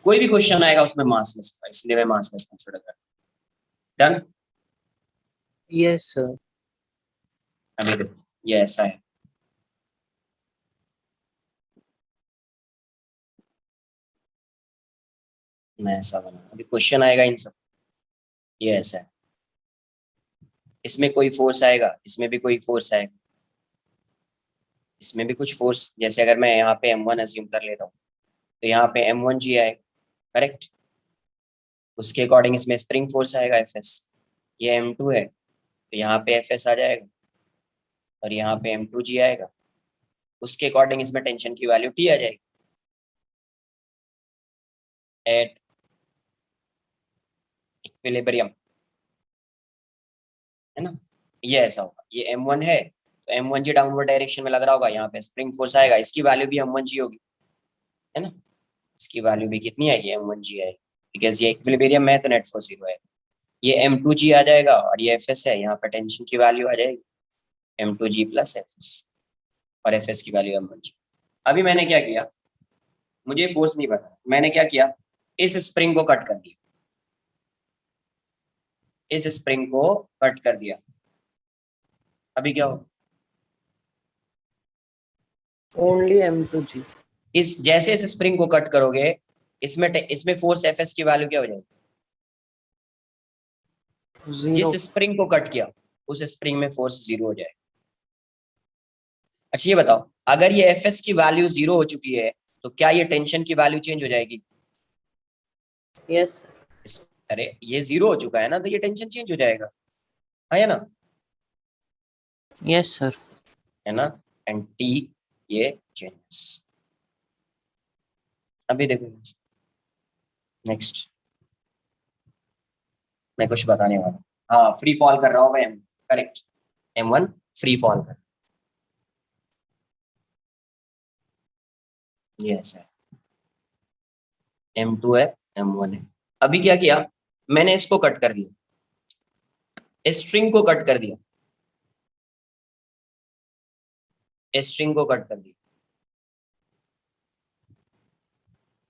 कोई भी क्वेश्चन आएगा उसमें मासलेस होगा, इसलिए मैं मासलेस कंसीडर कर। डन। Yes sir. अभी देखो ये ऐसा है, मैं ऐसा बना, अभी क्वेश्चन आएगा इन सब, ये ऐसा है, इसमें कोई फोर्स आएगा, इसमें भी कोई फोर्स आएगा, इसमें भी कुछ फोर्स, जैसे अगर मैं यहाँ पे m1 अज्यूम कर लेता हूँ, तो यहाँ पे m1g आएगा, करेक्ट। उसके अकॉर्डिंग इसमें स्प्रिंग फोर्स आएगा Fs, ये m2 है, तो यहाँ पे Fs आ जाएगा, और यहाँ पे m2g आएगा, उसके अकॉर्डिंग इसमें टेंशन की वैल्यू T आ जाएगी एट इक्विलिब्रियम, है ना। ये ऐसा होगा, ये m1 है, तो m1g डाउनवर्ड डायरेक्शन में लग रहा होगा, यहाँ पे स्प्रिंग फोर्स आएगा, इसकी वैल्यू भी m1g होगी, है ना। इसकी वैल्यू भी कितनी आएगी, m1g आएगी, बिकॉज ये इक्विलिब्रियम में है तो नेट फोर्स 0 है। ये m2g आ जाएगा, और ये Fs है, यहाँ पे टेंशन की वैल्यू आ जाएगी m2g प्लस Fs, और Fs की वैल्यू m1g। अभी मैंने क्या किया, मुझे फोर्स नहीं पता, मैंने क्या किया, इस स्प्रिंग को कट कर दिया, इस स्प्रिंग को कट कर दिया। अभी क्या हो, ओनली m2g। इस जैसे इस स्प्रिंग को कट करोगे, इसमें फोर्स Fs की वैल्यू क्या हो जाएगी, 0। जिस स्प्रिंग को कट किया उस स्प्रिंग में फोर्स 0 हो जाएगा। अच्छा ये बताओ, अगर ये Fs की वैल्यू 0 हो चुकी है, तो क्या ये टेंशन की वैल्यू चेंज हो जाएगी? यस अरे ये 0 हो चुका है ना, तो ये टेंशन चेंज हो जाएगा, है ना, यस सर। है ना। एंड T ये चेंजेस। अभी देखो नेक्स्ट, मैं कुछ बताने वाला, हाँ फ्री फॉल कर रहा होगा m, correct, m1 free fall कर, ये ऐसा है, m2 है, m1 है। अभी क्या किया, मैंने इसको कट कर दिया, स्ट्रिंग को कट कर दिया, स्ट्रिंग को कट कर दिया।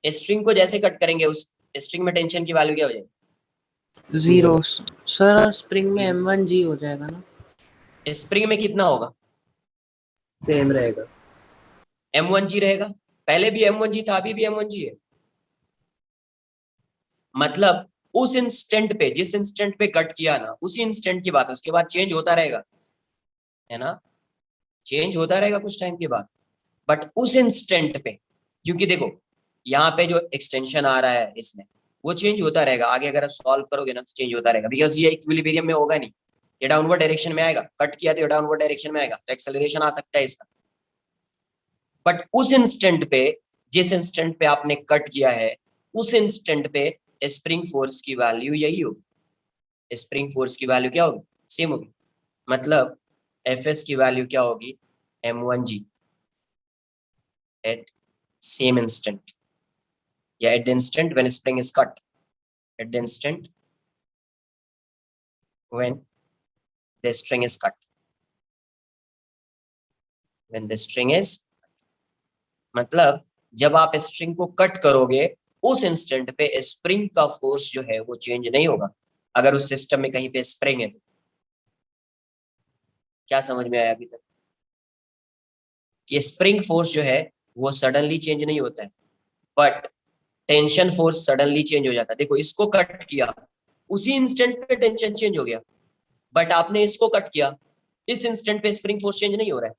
स्ट्रिंग को जैसे कट करेंगे, उस स्ट्रिंग में टेंशन की वैल्यू क्या हो जाएगी? 0 सर। स्प्रिंग में m1g हो जाएगा ना? स्प्रिंग में कितना होगा, सेम रहेगा। m1g रहेगा, पहले भी m1g था, अभी भी m1g है। मतलब उस इंस्टेंट पे, जिस इंस्टेंट पे कट किया ना, उसी इंस्टेंट की बात है, उसके बाद चेंज होता रहेगा, है ना, चेंज होता रहेगा कुछ टाइम के बाद, बट उस इंस्टेंट पे, क्योंकि देखो यहाँ पे जो एक्सटेंशन आ रहा है इसमें, वो चेंज होता रहेगा, आगे अगर आप सॉल्व करोगे ना तो चेंज होता रहेगा, बिकॉज ये इक्विलिब्रियम में होगा नहीं, ये डाउनवर्ड डायरेक्शन में आएगा, कट किया तो ये डाउनवर्ड डायरेक्शन में आएगा, तो एक्सेलरेशन आ सकता है इसका। बट उस इंस्टेंट पे, जिस इंस्टेंट पे आपने कट किया है, उस इंस्टेंट पे स्प्रिंग फोर्स की वैल्यू यही होगी, स्प्रिंग फोर्स की वैल्यू क्या होगी, सेम होगी। मतलब Fs की वैल्यू क्या होगी, m1g at same instant, या at the instant when spring is cut, at the instant when the string is cut, when the string is, मतलब जब आप स्ट्रिंग को कट करोगे उस इंस्टेंट पे स्प्रिंग का फोर्स जो है वो चेंज नहीं होगा, अगर उस सिस्टम में कहीं पे स्प्रिंग है तो। क्या समझ में आया अभी तक, कि स्प्रिंग फोर्स जो है वो सडनली चेंज नहीं होता है, but tension force suddenly change हो जाता है। देखो इसको कट किया, उसी इंस्टेंट पे टेंशन चेंज हो गया, बट आपने इसको कट किया, इस इंस्टेंट पे स्प्रिंग फोर्स चेंज नहीं हो रहा है,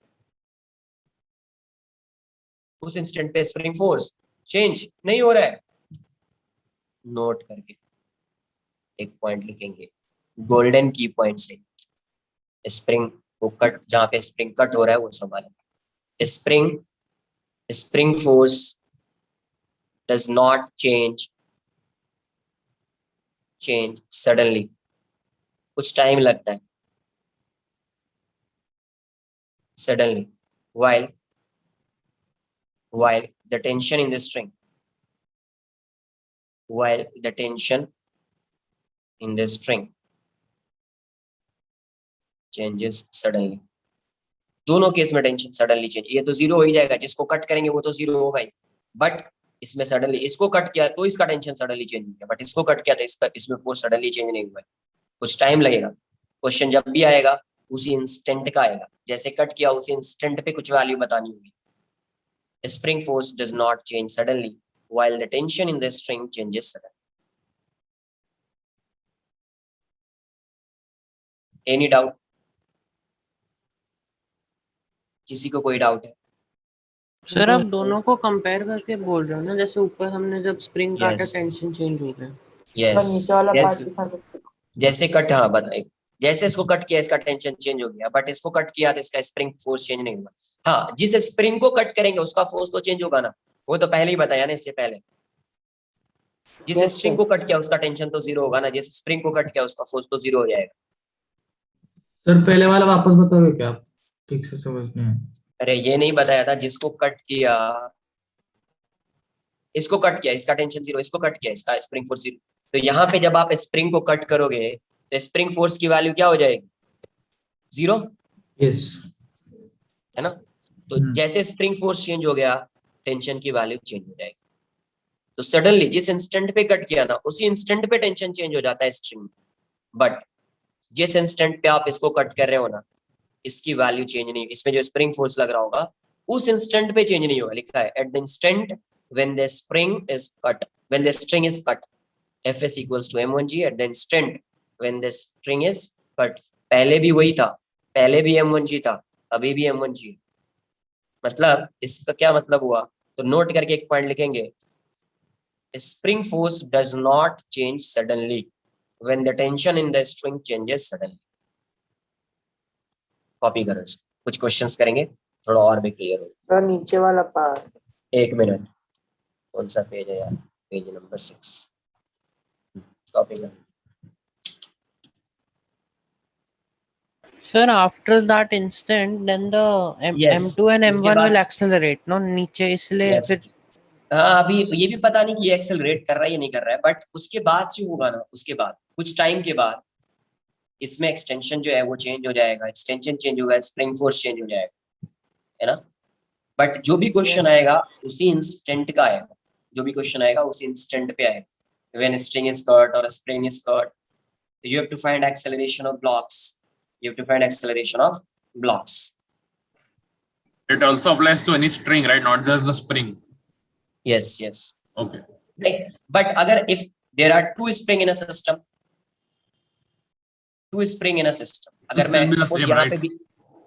उस इंस्टेंट पे स्प्रिंग फोर्स चेंज नहीं हो रहा है। नोट करके एक पॉइंट लिखेंगे, गोल्डन की पॉइंट से, स्प्रिंग को कट, जहां पे स्प्रिंग कट हो रहा है वो संभालें। Spring force does not change suddenly, कुछ टाइम लगता है suddenly, while the tension in the string, while the tension in the string changes suddenly। दोनों केस में टेंशन सडनली चेंज, ये तो जीरो हो ही जाएगा, जिसको कट करेंगे वो तो जीरो होगा ही, बट इसमें सडनली इसको कट किया तो इसका टेंशन सडनली चेंज हो गया, बट इसको कट किया तो इसका, इसमें फोर्स सडनली चेंज नहीं हुआ है, कुछ टाइम लगेगा। क्वेश्चन जब भी आएगा उसी इंस्टेंट का आएगा, जैसे कट किया उसी इंस्टेंट पे कुछ वैल्यू बतानी होगी। Spring force does not change suddenly, while the tension in the string changes suddenly. Any doubt? किसी को कोई डाउट है? सर आप दोनों को कंपेयर करके बोल रहे हो ना, जैसे ऊपर हमने जब स्प्रिंग काटा Yes. टेंशन चेंज हो गया। पर Yes. नीचे वाला Yes. पार्ट दिखा सकते हो? जैसे कट, हाँ बताइए, जैसे इसको कट किया इसका टेंशन चेंज हो गया, बट इसको कट किया तो इसका स्प्रिंग फोर्स चेंज नहीं हुआ। हाँ, जिस स्प्रिंग को कट करेंगे उसका फोर्स तो चेंज होगा ना, वो तो पहले ही बताया ना इससे पहले। जिस Yes, स्प्रिंग sir. को कट किया उसका टेंशन तो जीरो होगा ना, जिस स्प्रिंग को कट किया उसका फोर्स तो जीरो हो जाएगा। सर पहले वाला वापस बताओगे क्या, आप ठीक से समझ नहीं आया। अरे ये नहीं बताया था, जिसको कट किया, इसको कट किया इसका टेंशन जीरो, इसको कट किया इसका स्प्रिंग फोर्स जीरो, तो यहाँ पे जब आप स्प्रिंग को कट करोगे तो स्प्रिंग फोर्स की वैल्यू क्या हो जाएगी, जीरो, यस। है ना। तो जैसे स्प्रिंग फोर्स चेंज हो गया टेंशन की वैल्यू चेंज हो जाएगी। तो सडनली जिस इंस्टेंट पे कट किया ना उसी इंस्टेंट पे टेंशन चेंज हो जाता है स्ट्रिंग, बट जिस इंस्टेंट पे आप इसको कट कर रहे हो ना इसकी वैल्यू चेंज नहीं, इसमें जो स्प्रिंग फोर्स लग रहा होगा उस इंस्टेंट पे चेंज नहीं होगा। लिखा है at the instant when the spring is cut, when the string is cut, Fs equals to m1g at the instant when the string is cut। पहले भी वही था, पहले भी m1g था, अभी भी m1g। मतलब इसका क्या मतलब हुआ, तो नोट करके एक पॉइंट लिखेंगे, spring force does not change suddenly when the tension in the string changes suddenly। Copy करो इसको, कुछ क्वेश्चंस करेंगे थोड़ा और भी क्लियर हो। सर नीचे वाला पार्ट। एक मिनट, कौन सा पेज है यार, पेज नंबर 6, कॉपी कर। Sir, after that instant, then the Yes. M2 and उसके M1 बाद- will accelerate, no नीचे, इसलिए Yes. फिर हाँ, अभी ये भी पता नहीं कि ये एक्सेलरेट कर रहा है या नहीं कर रहा है, बट उसके बाद जो होगा ना, उसके बाद कुछ टाइम के बाद इसमें एक्सटेंशन जो है वो चेंज हो जाएगा, एक्सटेंशन चेंज होगा, स्प्रिंग फोर्स चेंज हो जाएगा, है ना। बट जो भी क्वेश्चन Yes. आएगा उसी इंस्टेंट का आएगा, जो भी क्वेश्चन आएगा उसी इंस्टेंट पे आएगा। व्हेन स्ट्रिंग इज कट और spring is cut, you have to find acceleration of blocks, you have to find acceleration of blocks। It also applies to any string, right? Not just the spring. Yes, yes, Okay. right। But अगर if there are two spring in a system, two spring in a system, अगर मैं It will be the suppose same, यहाँ right? पे भी,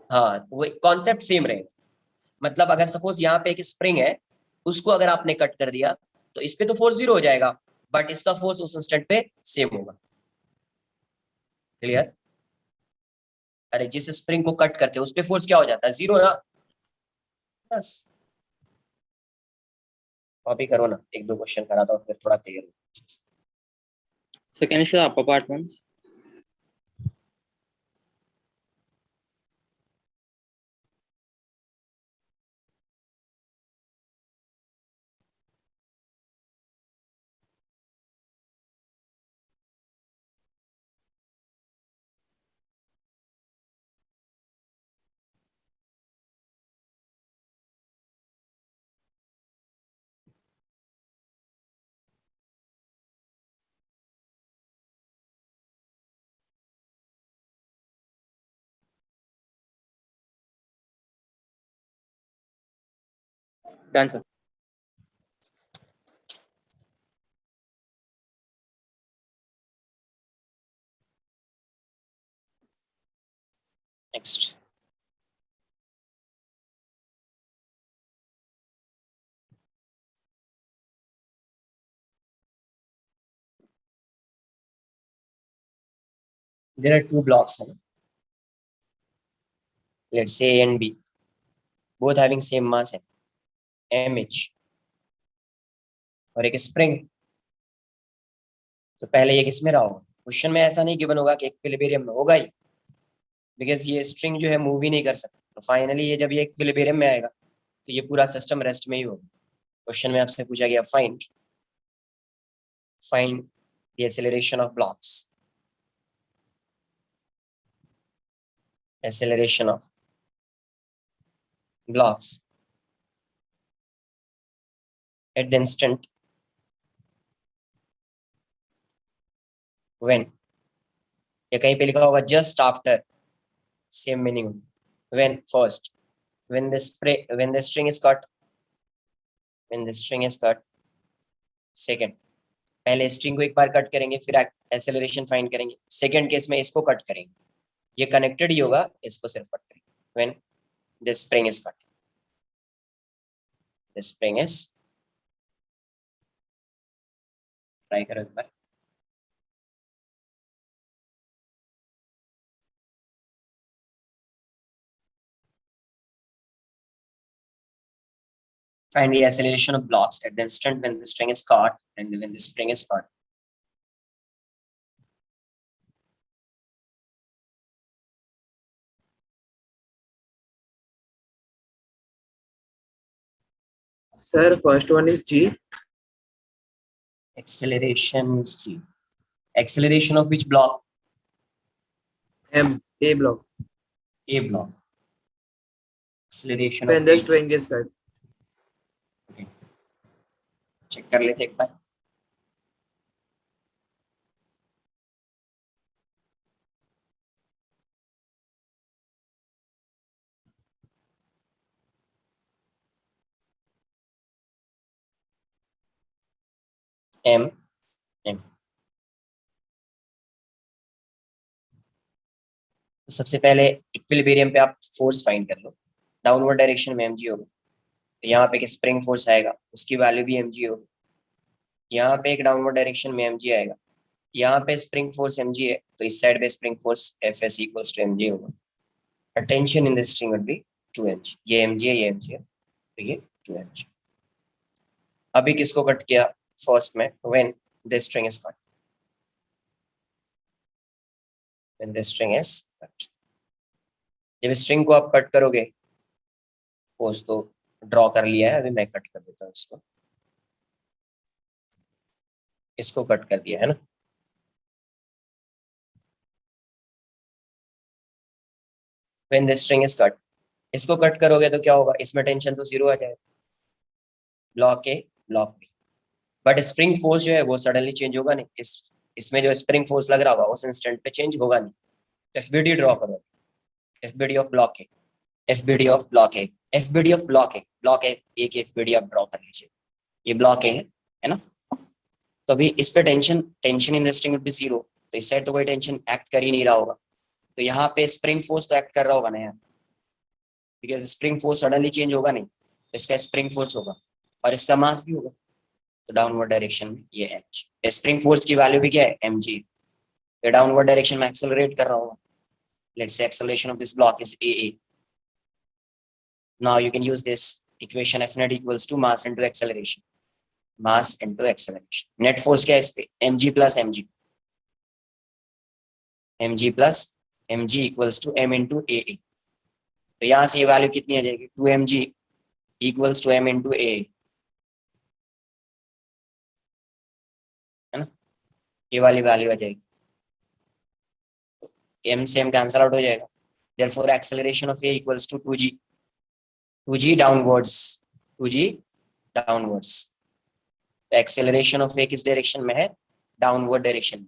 हाँ वो concept same रहेगा। मतलब अगर सपोज यहाँ पे एक स्प्रिंग है, उसको अगर आपने कट कर दिया तो इस पे तो फोर्स जीरो हो जाएगा, बट इसका फोर्स उस इंस्टेंट पे सेम होगा। क्लियर? अरे जिस स्प्रिंग को कट करते हैं उस पे फोर्स क्या हो जाता है, जीरो ना, बस। कॉपी करो ना, एक दो क्वेश्चन करा था फिर थोड़ा क्लियर हो। So can you show the upper part once? Done, sir. Next. There are two blocks. Let's say A and B, both having same mass mh, और एक स्प्रिंग. तो पहले ये किस में रहा होगा? क्वेश्चन में ऐसा नहीं गिवन होगा कि इक्विलिब्रियम में होगा ही, बिकॉज ये स्ट्रिंग जो है मूव ही नहीं कर सकता. तो फाइनली ये जब ये इक्विलिब्रियम में आएगा तो ये पूरा सिस्टम रेस्ट में ही होगा. क्वेश्चन में आपसे पूछा गया find the acceleration of blocks. Acceleration of blocks at the instant when, या कहीं पे लिखा होगा just after, same meaning. When first, when the string is cut, second, पहले स्ट्रिंग को एक बार कट करेंगे फिर एक्सेलरेशन फाइंड करेंगे. सेकंड केस में इसको कट करेंगे, ये कनेक्टेड ही होगा, इसको सिर्फ कट करेंगे. When the spring is cut, the spring is, try करो एक बार. Find the acceleration of blocks at the instant when the string is caught and when the spring is caught. Sir, first one is G. Acceleration is G. Acceleration of which block? M. A block. A block. Acceleration When of the A. string is cut. Okay. Check कर लेते एक बार. M. तो सबसे पहले equilibrium पे आप force find कर लो. Downward direction में mg होगा. तो यहाँ पे एक स्प्रिंग फोर्स आएगा, उसकी वैल्यू भी mg होगी. यहाँ पे एक डाउनवर्ड डायरेक्शन में mg आएगा. यहाँ पे स्प्रिंग फोर्स mg है, तो इस साइड पे spring force fs equals to mg होगा. Tension in the string would be 2mg. ये mg है, ये mg है, तो ये 2mg. अभी किसको कट किया? फर्स्ट में when the string is cut. When the string is cut, जब स्ट्रिंग को आप कट करोगे, फोर्स तो ड्रॉ कर लिया है, अभी मैं कट कर देता हूँ इसको. इसको कट कर दिया है ना. When the string is cut, इसको कट करोगे तो क्या होगा? इसमें टेंशन तो 0 आ जाएगा, block A block B. But spring force जो है वो सडनली चेंज होगा नहीं. इसमें जो स्प्रिंग फोर्स लग रहा होगा उस इंस्टेंट पे चेंज होगा नहीं. एफबीडी ड्रॉ करो. FBD of block A, FBD of block A, FBD of block A. Block ए एक एफबीडी आप ड्रॉ कर लीजिए. ये ब्लॉक ए है ना. तो अभी इस पे tension in the string would be 0. तो इस साइड तो कोई टेंशन एक्ट कर ही नहीं रहा होगा. तो यहाँ पे स्प्रिंग फोर्स तो एक्ट कर रहा होगा ना यार, because spring force suddenly change होगा नहीं. तो इसका स्प्रिंग फोर्स होगा और इसका मास भी होगा. तो डाउनवर्ड डायरेक्शन में ये एच. स्प्रिंग फोर्स की वैल्यू भी क्या है? mg. ये डाउनवर्ड डायरेक्शन में एक्सेलरेट कर रहा होगा. Let's say acceleration of this block is aa. Now you can use this equation F net equals to mass into acceleration. Mass into acceleration. Net force क्या है इस पे? mg plus mg. mg plus mg equals to m into aa. तो यहाँ से ये value कितनी आ जाएगी? 2mg equals to m into aa, है ना. ये वाली वैल्यू आ जाएगी. m से m कैंसल आउट हो जाएगा. therefore acceleration of a equals to 2g downwards. 2g downwards. तो एक्सेलरेशन ऑफ ए किस डायरेक्शन में है? डाउनवर्ड डायरेक्शन में.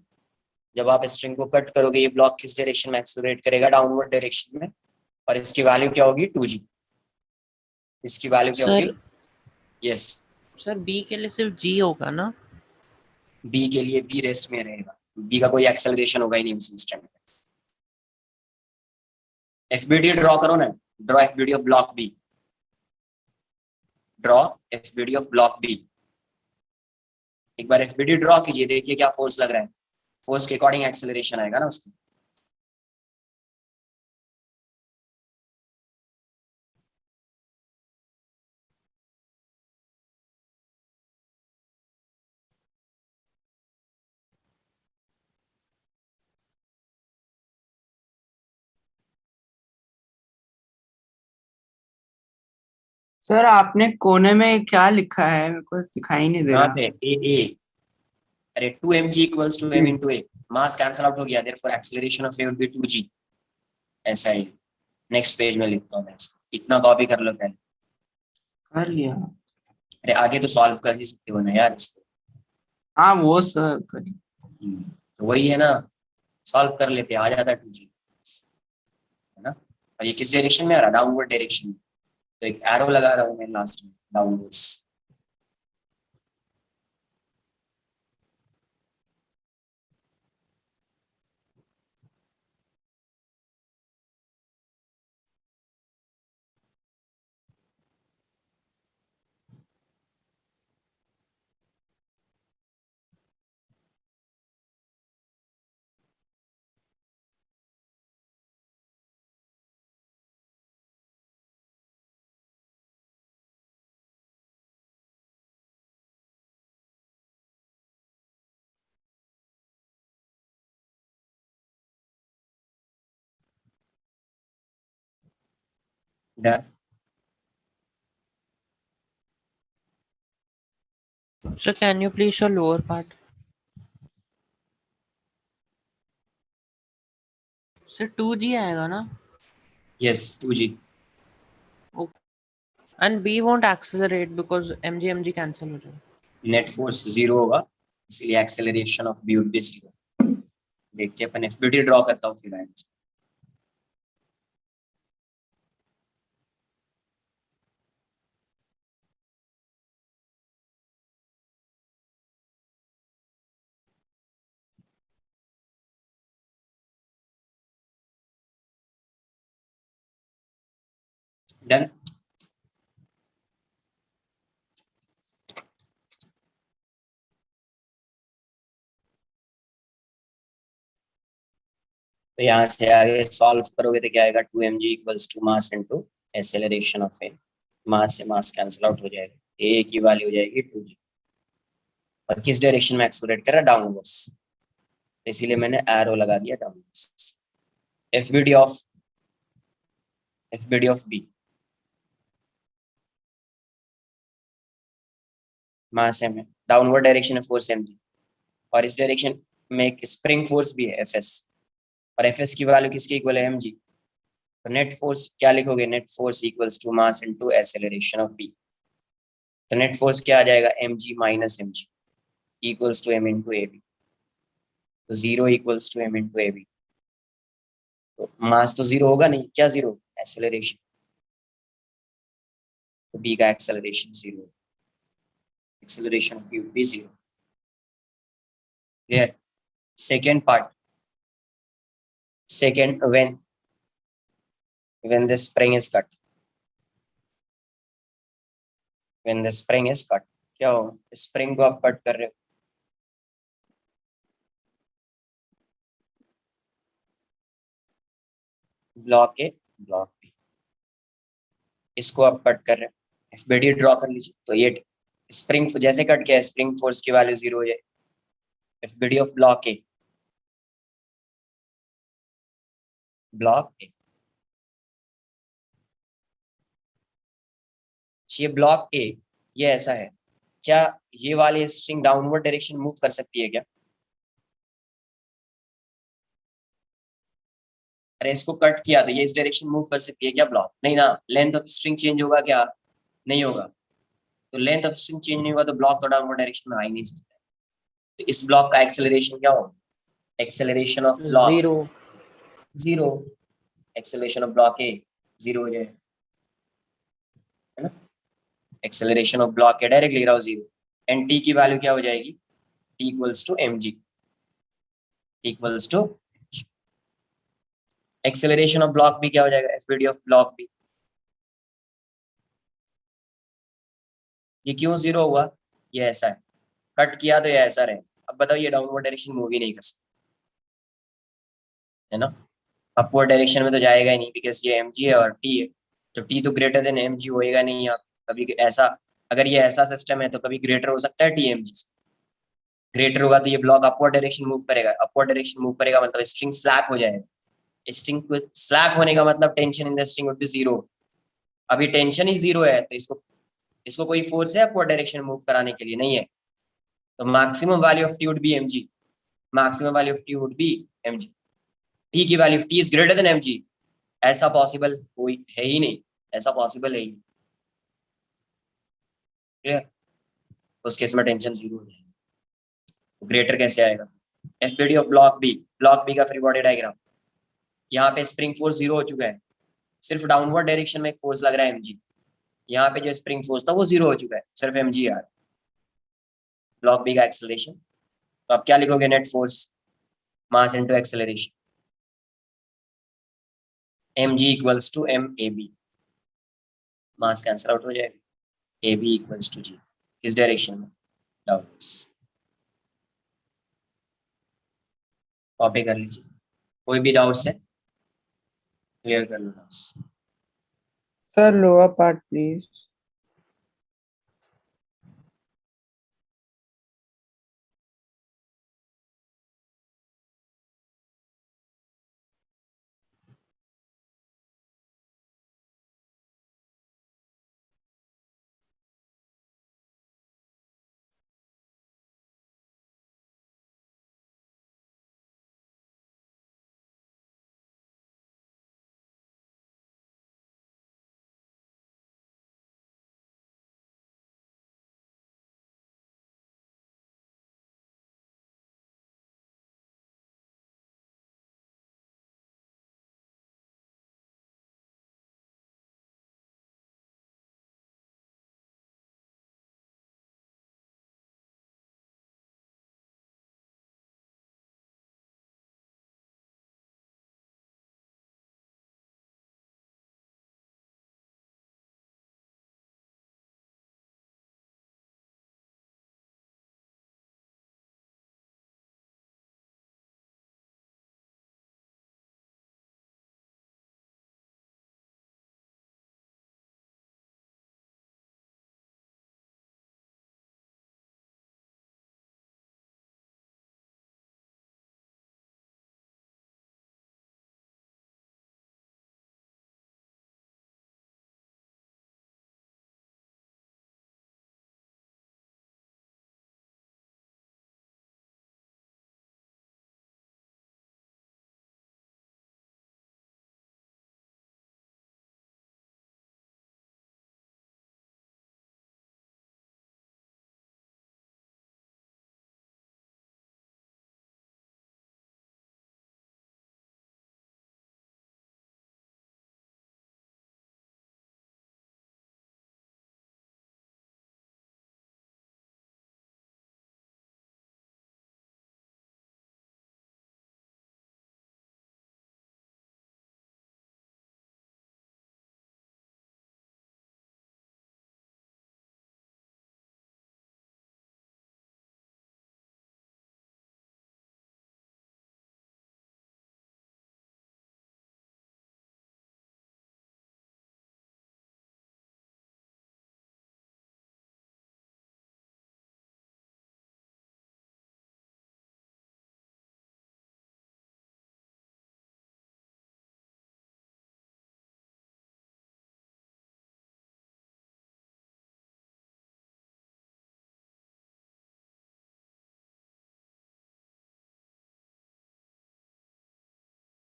जब आप स्ट्रिंग को कट करोगे ये ब्लॉक किस डायरेक्शन में एक्सेलरेट करेगा? डाउनवर्ड डायरेक्शन में. और इसकी वैल्यू क्या होगी? 2g. इसकी वैल्यू क्या होगी? यस, सर बी के लिए सिर्फ जी होगा ना? बी के लिए बी रेस्ट में रहेगा, बी का कोई एक्सेलरेशन होगा ही नहीं उस इंस्टेंट में। एफबीडी ड्रॉ करो ना, draw F B D of block B, draw F B D of block B. एक बार एफबीडी ड्रॉ कीजिए, देखिए क्या फोर्स लग रहा है, फोर्स के अकॉर्डिंग एक्सेलरेशन आएगा ना उसकी। सर आपने कोने में क्या लिखा है, मेरे को दिखाई नहीं दे यहाँ रहा। पे ए, अरे 2mg equals to m into a, mass cancel out हो गया, therefore acceleration of a would be 2g। ऐसा ही नेक्स्ट पेज में लिखता हूँ मैं इसको, इतना कॉपी कर लो पहले। कर लिया। अरे आगे तो सॉल्व कर ही सकते हो ना यार इसको। हाँ वो सर कर। तो वही है ना, सॉल्व कर लेते, आ जाता 2g, है ना। और ये किस डायरेक्शन में आ रहा, डाउनवर्ड डायरेक्शन में, तो एक एरो लगा रहा हूँ मैं लास्ट में, downwards. Done. Sir can you please show lower part? Sir 2g आएगा ना? Yes 2g, and B won't accelerate because mg cancel हो जाएगा। नेट फोर्स 0 होगा, इसलिए acceleration of B would be 0। देखते हैं अपन, एफबीडी ड्रॉ करता हूँ फिर आगे। डन। तो यहाँ से आगे सॉल्व करोगे तो क्या आएगा, 2mg equals to mass into acceleration of A, mass से मास कैंसिल आउट हो जाएगा, ए की वैल्यू हो जाएगी 2g। और किस डायरेक्शन में एक्सेलरेट कर रहा है, डाउनवर्ड्स, इसीलिए मैंने एरो लगा दिया डाउनवर्ड्स। एफबीडी ऑफ बी, मास है में, डाउनवर्ड डायरेक्शन है फोर्स mg, और इस डायरेक्शन में एक स्प्रिंग फोर्स भी है एफएस, और एफएस की वैल्यू किसके इक्वल है, mg। तो नेट फोर्स क्या लिखोगे, net force equals to mass into acceleration of B. तो नेट फोर्स क्या आ जाएगा, mg minus mg equals to m into A B. तो 0 equals to m into A B. तो मास तो 0 होगा नहीं, क्या 0, एक्सेलरेशन, तो बी का acceleration 0, acceleration of B would be 0। Clear. Second part, second when the spring is cut, when the spring is cut, क्या हो, स्प्रिंग को आप कट कर रहे हो, ब्लॉक ए ब्लॉक बी, इसको आप कट कर रहे हो, एफबीडी ड्रॉ कर लीजिए। तो ये स्प्रिंग जैसे कट किया, स्प्रिंग फोर्स की वैल्यू 0 हो जाए, FBD of block A, block ए, ये ब्लॉक ए, ये ऐसा है, क्या ये वाली स्ट्रिंग डाउनवर्ड डायरेक्शन मूव कर सकती है क्या, अरे इसको कट किया तो ये इस डायरेक्शन मूव कर सकती है क्या ब्लॉक, नहीं ना, लेंथ ऑफ स्ट्रिंग चेंज होगा क्या, नहीं होगा। तो लेंथ ऑफ स्ट्रिंग चेंज नहीं होगा तो ब्लॉक तो डाउनवर्ड डायरेक्शन में आ ही नहीं सकता। तो इस ब्लॉक का एक्सेलरेशन क्या होगा, acceleration of block 0, acceleration of block ए 0 हो जाए, है ना। एक्सेलरेशन ऑफ ब्लॉक के डायरेक्ट लिख रहा हूँ 0, एंड टी की वैल्यू क्या हो जाएगी, T equals to M G, equals to acceleration of block भी क्या हो जाएगा, एफबीडी ऑफ ब्लॉक भी। ये क्यों 0 हुआ, ये ऐसा है, कट किया तो ये ऐसा रहे। अब बताओ ये डाउनवर्ड डायरेक्शन मूव ही नहीं कर सकता, है ना, अपवर्ड डायरेक्शन में तो जाएगा ही नहीं, बिकॉज ये एम जी है और टी है, तो टी तो ग्रेटर देन एम जी होएगा नहीं। यहाँ कभी ऐसा, अगर ये ऐसा सिस्टम है तो कभी ग्रेटर हो सकता है टी एम जी से, ग्रेटर होगा तो ये ब्लॉक अपवर्ड डायरेक्शन मूव करेगा, अपवर्ड डायरेक्शन मूव करेगा मतलब स्ट्रिंग स्लैक हो जाएगा, स्ट्रिंग स्लैक होने का मतलब tension in the string would be 0। अभी टेंशन ही 0 है तो इसको इसको कोई फोर्स है अपवर्ड डायरेक्शन मूव कराने के लिए, नहीं है, तो maximum value of T would be M G, maximum value of T would be M G, T की value T is greater than M G, ऐसा पॉसिबल कोई है ही नहीं, ऐसा पॉसिबल है ही, क्लियर, उस केस में टेंशन 0 हो जाएगी, तो ग्रेटर कैसे आएगा, एफबीडी ऑफ ब्लॉक बी का फ्री बॉडी डायग्राम, यहाँ पे स्प्रिंग फोर्स 0 हो चुका है, सिर्फ डाउनवर्ड डायरेक्शन में एक फोर्स लग रहा है mg, यहाँ पे जो स्प्रिंग फोर्स था वो 0 हो चुका है, सिर्फ mg आ रहा है, ब्लॉक बी का एक्सेलरेशन, तो आप क्या लिखोगे, net force mass into acceleration, mg equals to MAB, मास कैंसिल आउट हो जाएगा, AB इक्वल्स टू g, किस डायरेक्शन में, डाउनवर्ड्स, कॉपी कर लीजिए, कोई भी डाउट्स है क्लियर कर लो doubts. Sir lower part please.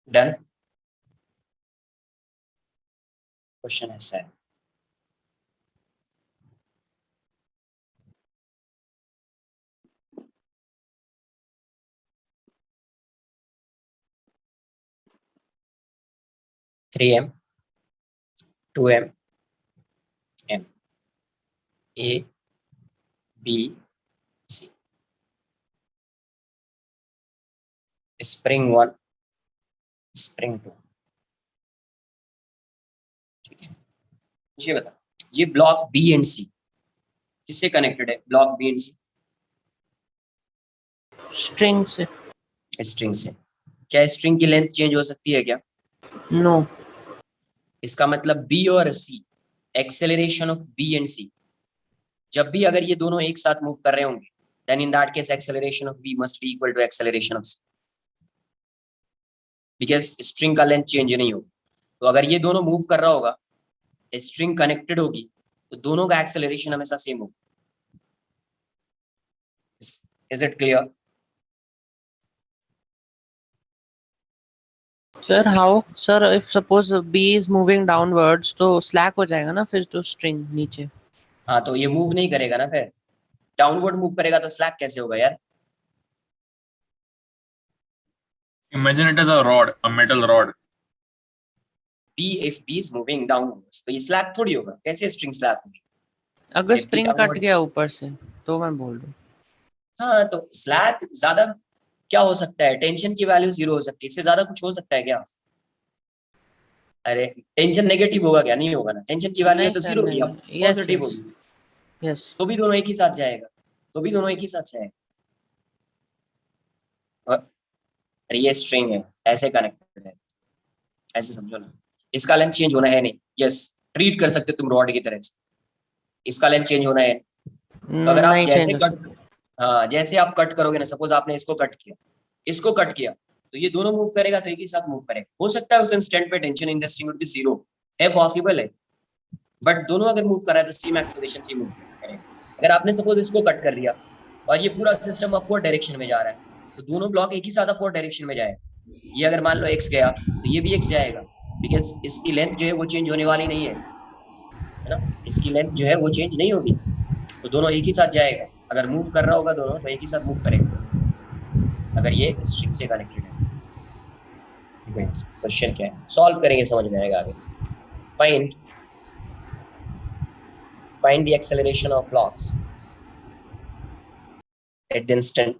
Done, question ऐसा है, three M, 2m, m, A, B, C. Spring 1, spring 2। ठीक है, मुझे बता, ये ब्लॉक बी एंड सी किससे कनेक्टेड है? Block B and C string से। स्ट्रिंग से। क्या स्ट्रिंग की लेंथ चेंज हो सकती है क्या? नो। इसका मतलब बी और सी, एक्सेलरेशन ऑफ बी एंड सी, जब भी अगर ये दोनों एक साथ मूव कर रहे होंगे, then in that case acceleration of B must be equal to acceleration of C, because string का लेंथ चेंज नहीं होगा। तो अगर ये दोनों मूव कर रहा होगा, स्ट्रिंग कनेक्टेड होगी, तो दोनों का एक्सेलरेशन हमेशा सेम होगा। Is it clear? Sir how sir, if suppose B is moving downwards तो स्लैक हो जाएगा ना फिर तो स्ट्रिंग नीचे। हाँ, तो ये मूव नहीं करेगा ना, फिर डाउनवर्ड मूव करेगा तो स्लैक कैसे होगा यार? Imagine it as a rod, a metal rod. B, if B is moving downwards तो ये स्लैक थोड़ी होगा, कैसे स्ट्रिंग स्लैक होगी? अगर ये भी स्प्रिंग कट डाउनवर्ड। गया ऊपर से तो मैं बोल रहा हूँ। हाँ, तो स्लैक ज्यादा क्या हो सकता है? टेंशन की वैल्यू 0 हो सकती है, इससे ज्यादा कुछ हो सकता है क्या? अरे टेंशन नेगेटिव होगा क्या? नहीं होगा ना, टेंशन की वैल्यू है नहीं तो सर 0 होगी, नहीं। अब यस पॉजिटिव यस होगी, यस। तो भी दोनों एक ही साथ जाएगा, तो भी दोनों एक ही साथ जाएगा। और अरे ये स्ट्रिंग है, ऐसे कनेक्टेड है, ऐसे समझो ना, इसका लेंथ चेंज होना है नहीं। यस, ट्रीट कर सकते हो तुम रॉड की तरह से, इसका लेंथ चेंज होना है। तो अगर आप नहीं जैसे चेंज हो कट, सकता। हाँ जैसे आप कट करोगे ना, सपोज आपने इसको कट किया, इसको कट किया, तो ये दोनों मूव करेगा तो एक ही साथ मूव करेगा। हो सकता है उस इंस्टेंट पे tension in the string would be 0, है पॉसिबल है, बट दोनों अगर मूव कर रहा है तो सेम एक्सेलरेशन से मूव करेगा। अगर आपने सपोज इसको कट कर दिया और ये पूरा सिस्टम अपवर्ड डायरेक्शन में जा रहा है, तो दोनों ब्लॉक एक ही साथ अपवर्ड डायरेक्शन में जाएगा। ये अगर मान लो x गया तो ये भी x जाएगा, बिकॉज इसकी लेंथ जो है वो चेंज होने वाली नहीं है ना, इसकी लेंथ जो है वो चेंज नहीं होगी, तो दोनों एक ही साथ जाएगा। अगर मूव कर रहा होगा दोनों तो एक ही साथ मूव करेगा, अगर ये स्ट्रिंग से कनेक्टेड है। क्वेश्चन क्या है, सॉल्व करेंगे, समझ में आएगा आगे। Find the acceleration of blocks at the instant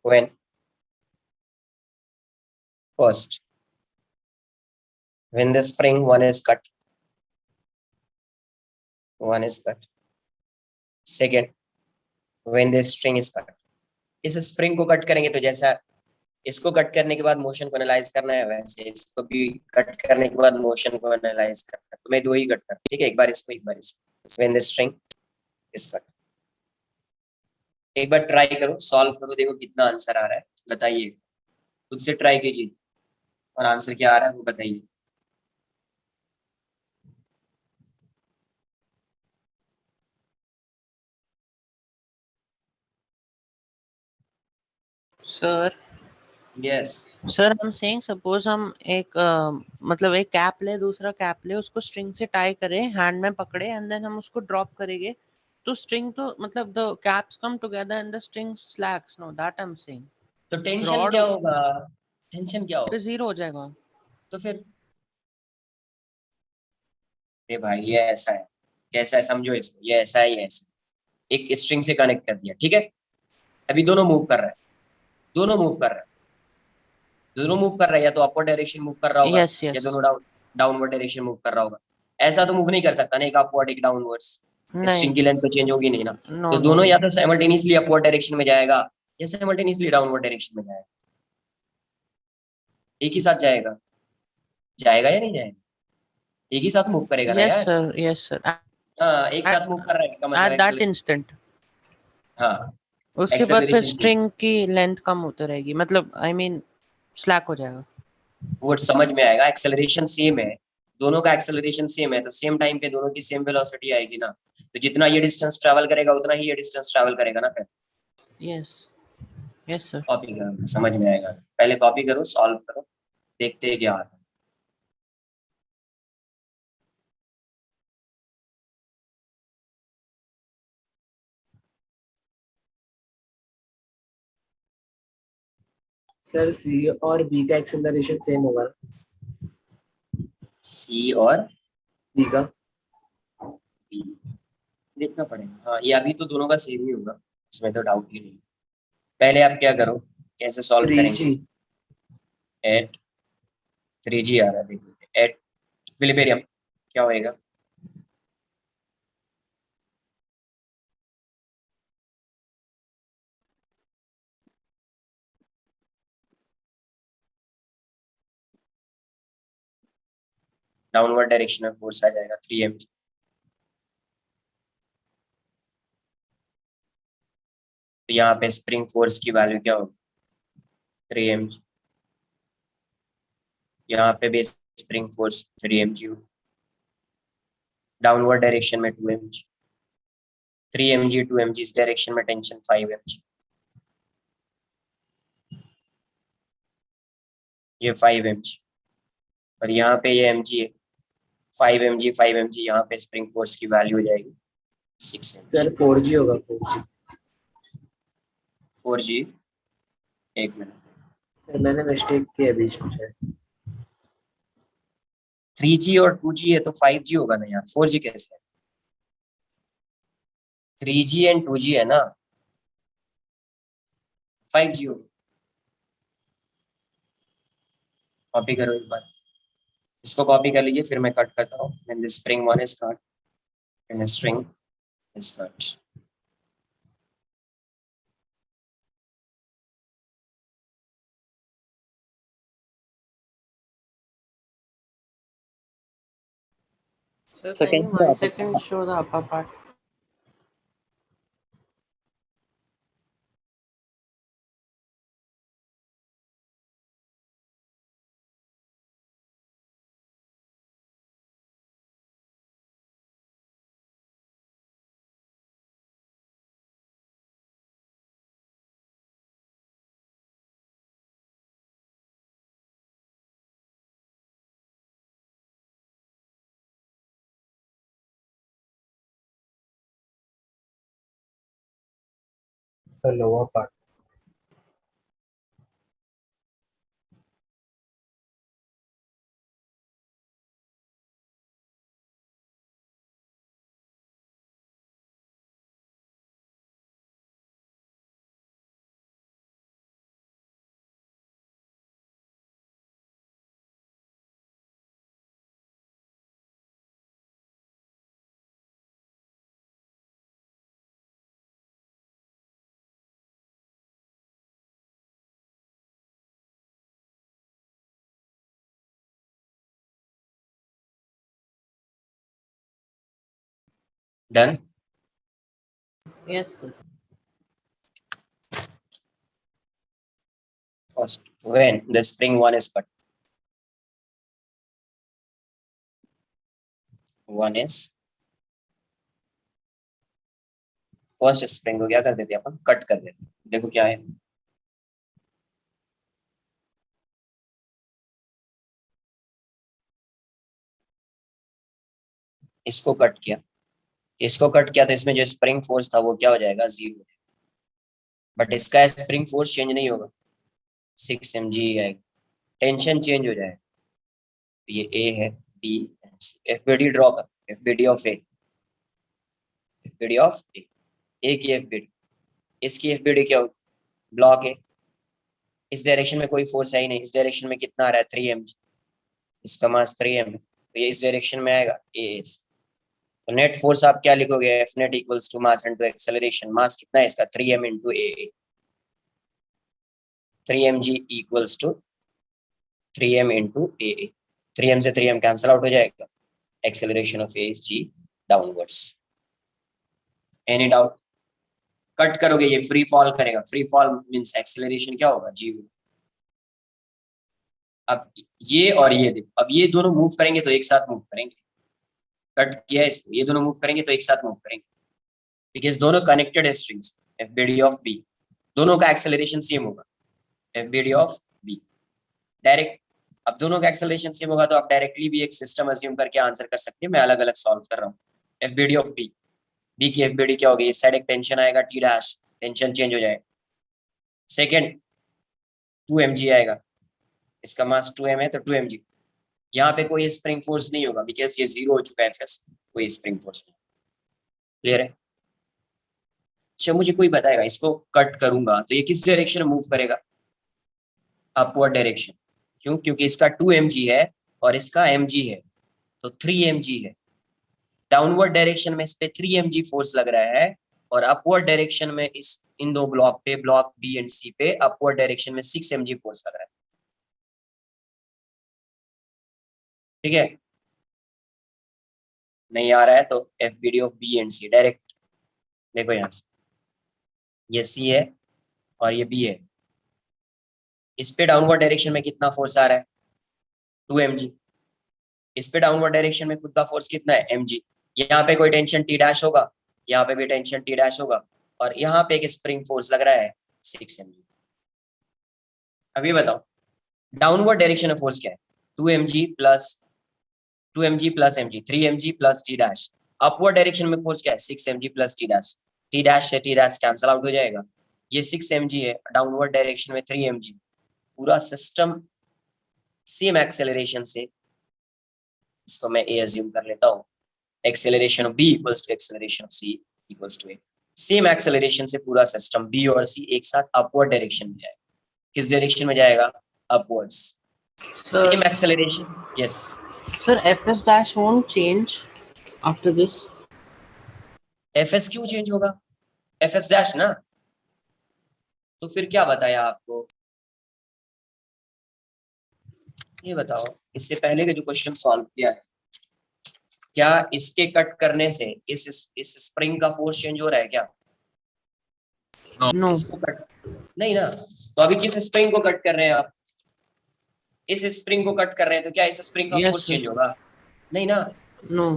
when first when the spring one is cut, second when the string is cut। इस स्प्रिंग को कट करेंगे तो जैसा इसको कट करने के बाद मोशन को एनालाइज करना है, वैसे इसको भी कट करने के बाद मोशन को एनालाइज करना है। तो मैं दो ही कट कर, ठीक है, एक बार इसको एक बार इसको। when the string is cut, एक बार ट्राई करो, सॉल्व करो, देखो कितना आंसर आ रहा है, बताइए, खुद से ट्राई कीजिए और आंसर क्या आ रहा है वो बताइए। सर यस, सर हम सेइंग सपोज हम एक मतलब एक कैप ले, दूसरा कैप ले, उसको स्ट्रिंग से टाई करें, हैंड में पकड़े एंड देन हम उसको ड्रॉप करेंगे तो स्ट्रिंग तो मतलब the caps come together and the string slacks, know that I am saying. तो टेंशन रॉड क्या होगा? टेंशन क्या फिर होगा? 0 हो जाएगा। तो फिर ये भाई ये ऐसा है, कैसा है समझो इसको, ये ऐसा ही है, ऐसा एक स्ट्रिंग से कनेक्ट कर दिया, ठीक है, अभी दोनों मूव कर रहा है, दोनों मूव कर रहा है, दोनों मूव कर रहा है, या तो अपवर्ड डायरेक्शन मूव कर रहा होगा यस या यस। दोनों डाउनवर्ड डायरेक्शन मूव कर रहा होगा। ऐसा तो मूव नहीं कर सकता ना, एक अपवर्ड एक डाउनवर्ड्स, नहीं स्ट्रिंग की लेंथ तो चेंज होगी नहीं ना। नो तो नो। दोनों या तो साइमल्टेनियसली अपवर्ड डायरेक्शन में जाएगा या साइमल्टेनियसली डाउनवर्ड डायरेक्शन में जाएगा, एक ही साथ जाएगा, जाएगा या नहीं जाएगा? एक ही साथ मूव करेगा ना यस यार। Sir yes sir. हाँ, एक साथ मूव कर रहा है, इसका मतलब एट दैट एक्सेलरेशन, इंस्टेंट हाँ उसके बाद फिर एक्सेलरेशन से, स्ट्रिंग की लेंथ कम होती रहेगी, मतलब आई मीन स्लैक हो जाएगा। वो समझ में आएगा, एक्सेलरेशन सेम है, दोनों का एक्सेलरेशन सेम है, तो सेम टाइम पे दोनों की सेम वेलोसिटी आएगी ना, तो जितना ये डिस्टेंस ट्रैवल करेगा उतना ही ये डिस्टेंस ट्रैवल करेगा ना। फिर यस यस सर। कॉपी करो, समझ में आएगा, पहले कॉपी करो, सॉल्व करो, देखते हैं क्या आता है। सर सी और बी का एक्सेलरेशन सेम होगा, सी और बी का देखना पड़ेगा। हाँ, ये अभी तो दोनों का सेम ही होगा, इसमें तो डाउट ही नहीं। पहले आप क्या करो, कैसे सॉल्व करेंगे? 3G एट 3G आ रहा है, देखो एट इक्विलिब्रियम क्या होएगा? डाउनवर्ड डायरेक्शन में फोर्स आ जाएगा 3 mg। तो यहाँ पे स्प्रिंग फोर्स की वैल्यू क्या होगी? 3 mg। यहाँ पे भी spring force 3 mg, downward direction में 2 mg। 3 mg 2 mg, इस डायरेक्शन में टेंशन 5 mg। ये 5 mg और यहाँ पे ये mg है, 5 mg यहाँ पे स्प्रिंग फोर्स की वैल्यू हो जाएगी 6 mg। सर 4G होगा 4G। 4G, एक मिनट, सर मैंने मिस्टेक किया बीच में शायद। 3G और 2G है तो 5G होगा ना यार, 4G कैसे है? 3G एंड 2G है ना, 5G होगा। कॉपी करो एक बार, इसको कॉपी कर लीजिए, फिर मैं कट करता हूँ। When the spring one is cut and the string is cut. Sir, can Second you 1 second show the upper part? The lower part. Done. Yes, sir. First, when the spring one is cut, one is first spring को क्या कर देते हैं अपन, cut कर देते हैं। देखो क्या है, इसको कट किया, इसको कट किया तो इसमें जो स्प्रिंग फोर्स था वो क्या हो जाएगा, 0। बट इसका स्प्रिंग फोर्स चेंज नहीं होगा, 6 mg आएगा, टेंशन चेंज हो जाएगा। तो ये ए है, बी, एफबीडी ड्रॉ कर, FBD of A, FBD of ए की एफबीडी, इसकी एफबीडी क्या होगी, ब्लॉक है, इस डायरेक्शन में कोई फोर्स है ही नहीं, इस डायरेक्शन में कितना आ रहा है, 3 mg, इसका मास 3 m है, तो ये इस डायरेक्शन में आएगा ए। तो नेट फोर्स आप क्या लिखोगे, F net equals to mass into acceleration. Mass कितना है इसका, 3 m into A, 3 mg equals to 3 m into A. 3 m से 3 m कैंसिल आउट हो जाएगा, acceleration of A is G downwards. Any doubt? Cut करोगे ये फ्री फॉल करेगा, free fall means acceleration क्या होगा, जी। अब ये और ये देखो, अब ये दोनों मूव करेंगे तो एक साथ मूव करेंगे, कट किया इसको, ये दोनों मूव करेंगे तो एक साथ मूव करेंगे, बिकॉज दोनों कनेक्टेड है स्ट्रिंग्स, एफबीडी ऑफ बी, दोनों का एक्सेलरेशन सेम होगा, एफबीडी ऑफ बी डायरेक्ट। अब दोनों का एक्सेलरेशन सेम होगा तो आप डायरेक्टली भी एक सिस्टम अज्यूम करके आंसर कर सकते हैं, मैं अलग अलग सॉल्व कर रहा हूँ। एफबीडी ऑफ बी, बी की एफबीडी क्या होगी, इस साइड एक टेंशन आएगा टी डैश, टेंशन चेंज हो जाएगा। सेकेंड 2 mg आएगा, इसका मास 2 m है तो 2 mg, यहाँ पे कोई स्प्रिंग फोर्स नहीं होगा बिकॉज ये 0 हो चुका है एफएस, कोई स्प्रिंग फोर्स नहीं। क्लियर है? अच्छा मुझे कोई बताएगा, इसको कट करूंगा तो ये किस डायरेक्शन में मूव करेगा? Upward direction. क्यों? क्योंकि इसका 2 mg है और इसका mg है, तो 3 mg है। डाउनवर्ड डायरेक्शन में इस पे 3 mg फोर्स लग रहा है और अपवर्ड डायरेक्शन में इस इन दो ब्लॉक पे, ब्लॉक बी एंड सी पे अपवर्ड डायरेक्शन में 6 mg फोर्स लग रहा है। ठीक है? नहीं आ रहा है तो FBD ऑफ बी एंड सी डायरेक्ट देखो यहां से, ये सी है और ये बी है। इस पे डाउनवर्ड डायरेक्शन में कितना फोर्स आ रहा है? 2 mg। इस पे डाउनवर्ड डायरेक्शन में खुद का फोर्स कितना है? mg। यहाँ पे कोई टेंशन T डैश होगा, यहाँ पे भी टेंशन T डैश होगा और यहाँ पे एक स्प्रिंग फोर्स लग रहा है 6 mg। अभी बताओ डाउनवर्ड डायरेक्शन में फोर्स क्या है? 2 mg plus 2 mg plus mg, 3 mg plus T dash. Upward direction में फोर्स क्या है? 6 mg plus T dash. T dash से T डैश कैंसिल आउट हो जाएगा। ये 6 mg है, डाउनवर्ड डायरेक्शन में 3 mg। पूरा सिस्टम सेम एक्सेलरेशन से, इसको मैं A अज्यूम कर लेता हूँ, acceleration of B equals to acceleration of C equals to A। Same acceleration से पूरा सिस्टम B और C एक साथ अपवर्ड डायरेक्शन में जाएगा। किस डायरेक्शन में जाएगा? Upwards. Same acceleration. Yes Sir, fs dash won't change after this. FS क्यों चेंज होगा? FS डैश ना, तो फिर क्या बताया आपको? ये बताओ, इससे पहले का जो क्वेश्चन सॉल्व किया है, क्या इसके कट करने से इस स्प्रिंग का फोर्स चेंज हो रहा है क्या? No. इसको कट नहीं ना, तो अभी किस स्प्रिंग को कट कर रहे हैं आप? इस स्प्रिंग को कट कर रहे हैं, तो क्या इस स्प्रिंग का Yes, फोर्स sir. चेंज होगा? नहीं ना। No.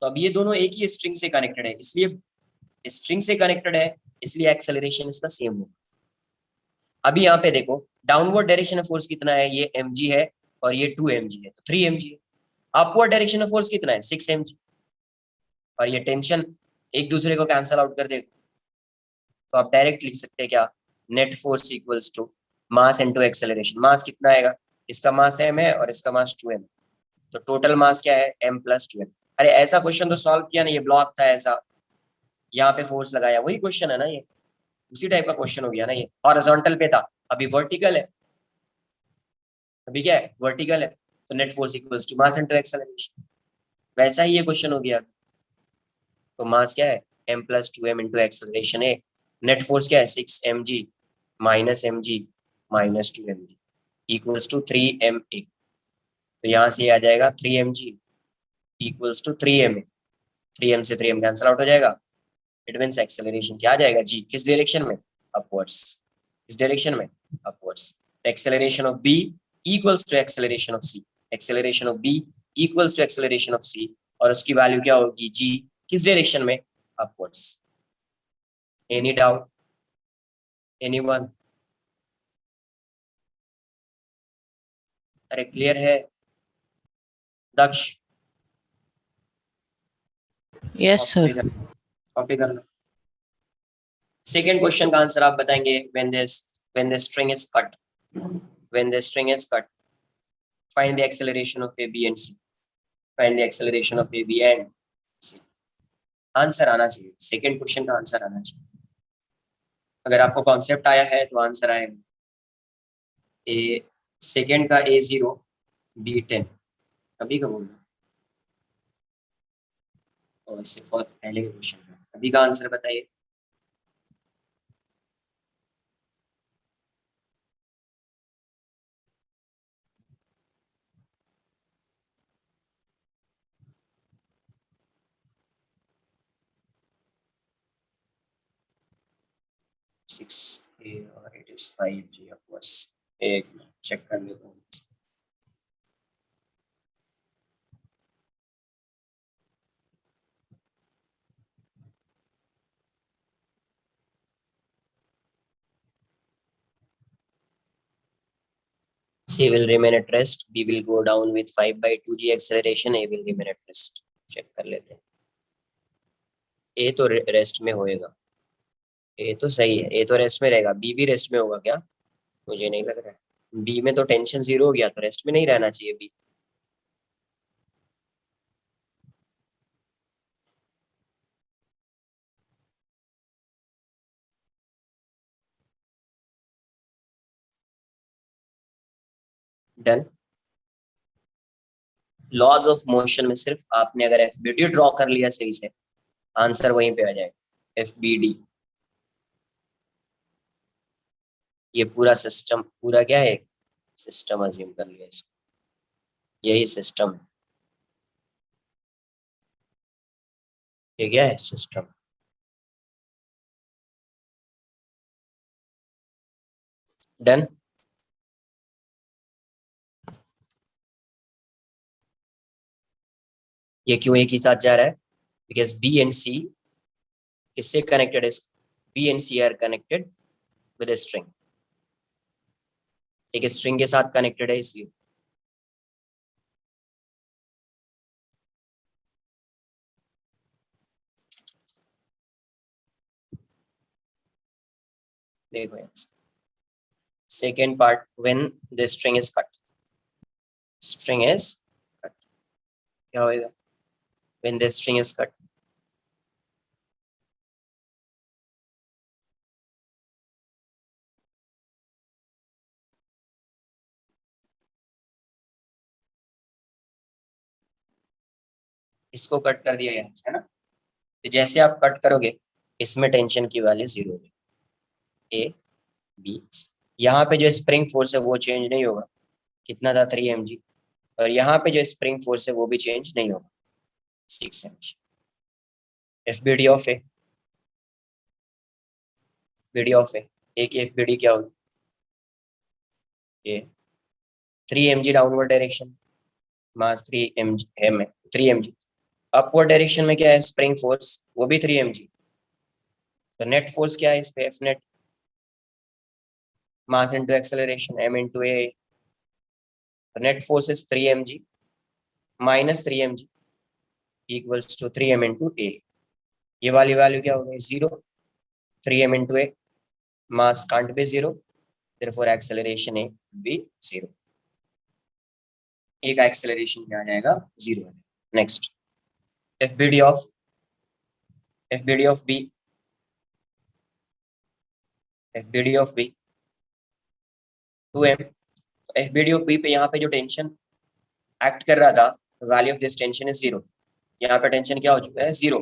तो अब ये दोनों एक ही स्ट्रिंग से कनेक्टेड है, इसलिए स्ट्रिंग से कनेक्टेड है, इसलिए एक्सेलरेशन इसका सेम होगा। अभी यहाँ पे देखो डाउनवर्ड डायरेक्शन में फोर्स कितना है? ये mg है और ये 2 mg है, तो 3 mg है। अपवर्ड डायरेक्शन में फोर्स कितना है? 6 mg। और ये टेंशन एक दूसरे को कैंसिल आउट कर देगा, तो आप डायरेक्ट लिख सकते हैं क्या? Net force equals to mass into acceleration. Mass कितना आएगा? इसका मास m है और इसका मास 2m, तो टोटल मास क्या है? m plus 2m। अरे ऐसा क्वेश्चन तो सॉल्व किया ना, ये ब्लॉक था ऐसा, यहाँ पे फोर्स लगाया, वही क्वेश्चन है ना ये, उसी टाइप का क्वेश्चन हो गया ना ये। हॉरिजॉन्टल पे था, अभी वर्टिकल है। अभी क्या है? वर्टिकल है, तो net force equals to mass into acceleration. वैसा ही ये क्वेश्चन हो गया। तो मास क्या है? m plus 2m into acceleration है। नेट फोर्स क्या है? 6 mg minus mg minus 2 mg equals to 3 ma। तो यहाँ से आ जाएगा 3 mg equals to 3 ma। 3m से 3m कैंसिल आउट हो जाएगा। इट मींस एक्सेलरेशन क्या आ जाएगा? g। किस डायरेक्शन में? अपवर्ड्स। किस डायरेक्शन में? Upwards. Acceleration of b equals to acceleration of c। Acceleration of b equals to acceleration of c, और उसकी वैल्यू क्या होगी? g। किस डायरेक्शन में? अपवर्ड्स। Any doubt? एनीवन? अरे क्लियर है दक्ष? Yes, sir. कॉपी कर लो। सेकेंड क्वेश्चन का आंसर आप बताएंगे। when the string is cut, when the string is cut, find the acceleration of a, b and c। find the acceleration of a, b and c। Answer आना चाहिए, second question का answer आना चाहिए। अगर आपको concept आया है तो आंसर आएगा। ए सेकेंड का A0 B10 अभी का बोलना, और इससे बहुत पहले का क्वेश्चन है। अभी का आंसर बताइए। सिक्स ए और it is 5G of course. एक मिनट चेक कर लेता हूँ। C will remain at rest, B will go down with 5/2G acceleration, A will remain at rest। Check कर लेते हैं। A तो रेस्ट में होएगा, A तो सही है, A तो रेस्ट में रहेगा। B भी रेस्ट में होगा क्या? मुझे नहीं लग रहा है। B में तो टेंशन 0 हो गया, तो रेस्ट में नहीं रहना चाहिए B। Done. Laws of motion में सिर्फ आपने अगर FBD ड्रॉ कर लिया सही से, आंसर वहीं पे आ जाएगा, FBD। ये पूरा सिस्टम, पूरा क्या है, सिस्टम अज्यूम कर लिया इसको, यही सिस्टम है, ये क्या है, सिस्टम। डन। ये क्यों एक ही साथ जा रहा है, बिकॉज B एंड C किससे कनेक्टेड है, B and C are connected with a string, एक स्ट्रिंग के साथ कनेक्टेड है इसलिए। देखो second part, when the string is cut, string is cut, क्या होएगा, when the string is cut, इसको कट कर दिया गया है ना, तो जैसे आप कट करोगे इसमें टेंशन की वैल्यू 0 होगी, A B। यहाँ पे जो स्प्रिंग फोर्स है वो चेंज नहीं होगा, कितना था 3 mg, और यहाँ पे जो स्प्रिंग फोर्स है वो भी चेंज नहीं होगा, 6 mg। FBD of A, FBD of A, एक FBD क्या होगी, ये 3 mg downward direction, mass 3 mg है, 3 mg। अपवर्ड डायरेक्शन में क्या है, स्प्रिंग फोर्स, वो भी 3 mg। तो नेट फोर्स क्या है इस पे, F net, mass into acceleration m into a। तो net force is 3 mg minus 3 mg equals to 3m into a। ये वाली वैल्यू क्या हो गई, 0। 3m into a, mass can't be 0, therefore acceleration a be 0। एक एक्सेलरेशन क्या आ जाएगा, 0। Next, FBD of B, FBD of B 2m। FBD of B पे यहाँ पे जो टेंशन एक्ट कर रहा था, value of this tension is 0। यहाँ पे टेंशन क्या हो चुका है, 0,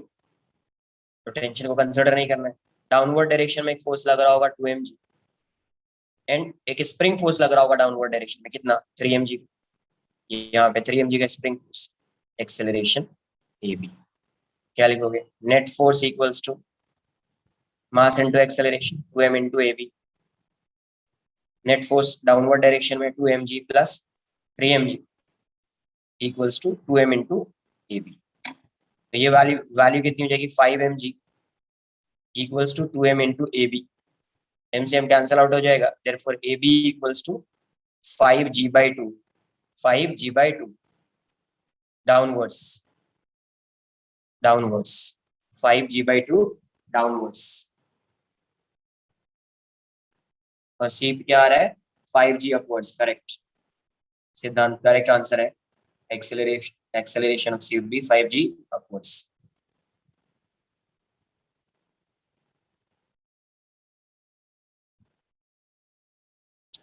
तो टेंशन को कंसिडर नहीं करना है। डाउनवर्ड डायरेक्शन में एक फोर्स लग रहा होगा 2 mg, एंड एक स्प्रिंग फोर्स लग रहा होगा डाउनवर्ड डायरेक्शन में, कितना, 3 mg। यहाँ पे 3 mg का स्प्रिंग फोर्स, एक्सेलरेशन AB। क्या लिखोगे, net force equals to mass into acceleration 2m into AB। Net force downward direction में 2 mg plus 3 mg equals to 2m into AB। तो ये वैल्यू कितनी हो जाएगी, 5 mg equals to 2m into AB। m से m cancel out हो जाएगा, therefore AB equals to 5g/2, 5g/2 downwards, 5g/2 downwards. और C क्या आ रहा है, 5g upwards. Correct Siddhant, correct answer है, acceleration of C would be 5g upwards।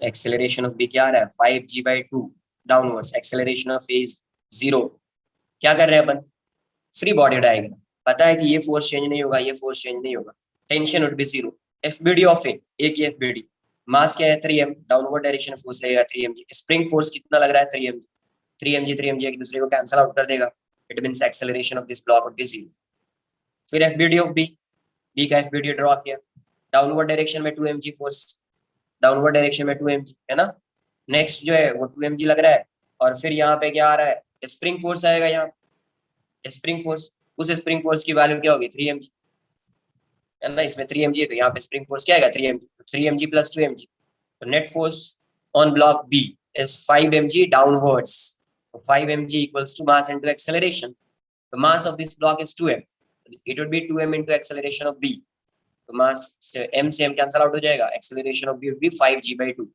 Acceleration of B क्या आ रहा है, 5g/2 downwards. Acceleration of A 0। क्या कर रहे हैं अपन, फ्री बॉडी डायग्राम, पता है कि ये फोर्स चेंज नहीं होगा, ये फोर्स चेंज नहीं होगा, tension would be 0। FBD of A, एक ही FBD, मास क्या है 3m, डाउनवर्ड डायरेक्शन में फोर्स लगेगा 3 mg, स्प्रिंग फोर्स कितना लग रहा है 3 mg, 3 mg एक दूसरे को कैंसिल आउट कर देगा, it means acceleration of this block would be 0। फिर FBD ऑफ B, B का FBD ड्रॉ किया, डाउनवर्ड डायरेक्शन में 2 mg फोर्स, डाउनवर्ड डायरेक्शन में 2 mg है ना। नेक्स्ट जो है वो 2 mg लग रहा है, और फिर यहाँ पे क्या आ रहा है, स्प्रिंग फोर्स आएगा, यहाँ स्प्रिंग फोर्स, उस स्प्रिंग फोर्स की वैल्यू क्या होगी, 3 mg है ना। इसमें 3 mg है तो यहाँ पे स्प्रिंग फोर्स क्या आएगा, 3 mg, 3 mg प्लस 2 mg। तो net force on block B is 5 mg downwards। So 5 mg equals to mass into acceleration. The mass of this block is 2m. It would be 2m into acceleration of B. तो mass से m cancel out हो जाएगा, acceleration of B would be 5g/2।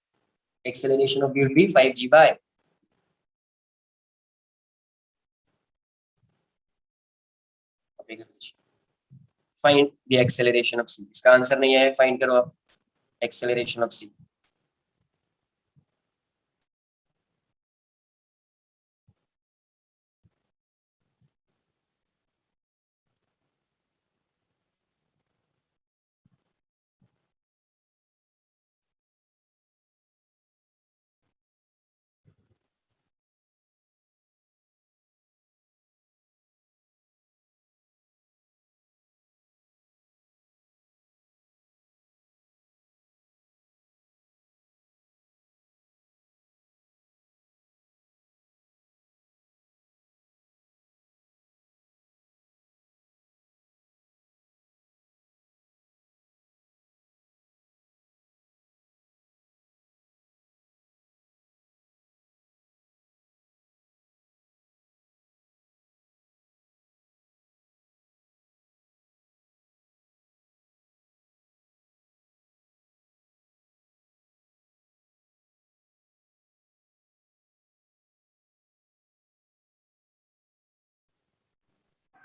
Acceleration of B would be 5g by, find the acceleration of C। इसका answer नहीं है, find करो आप acceleration of C।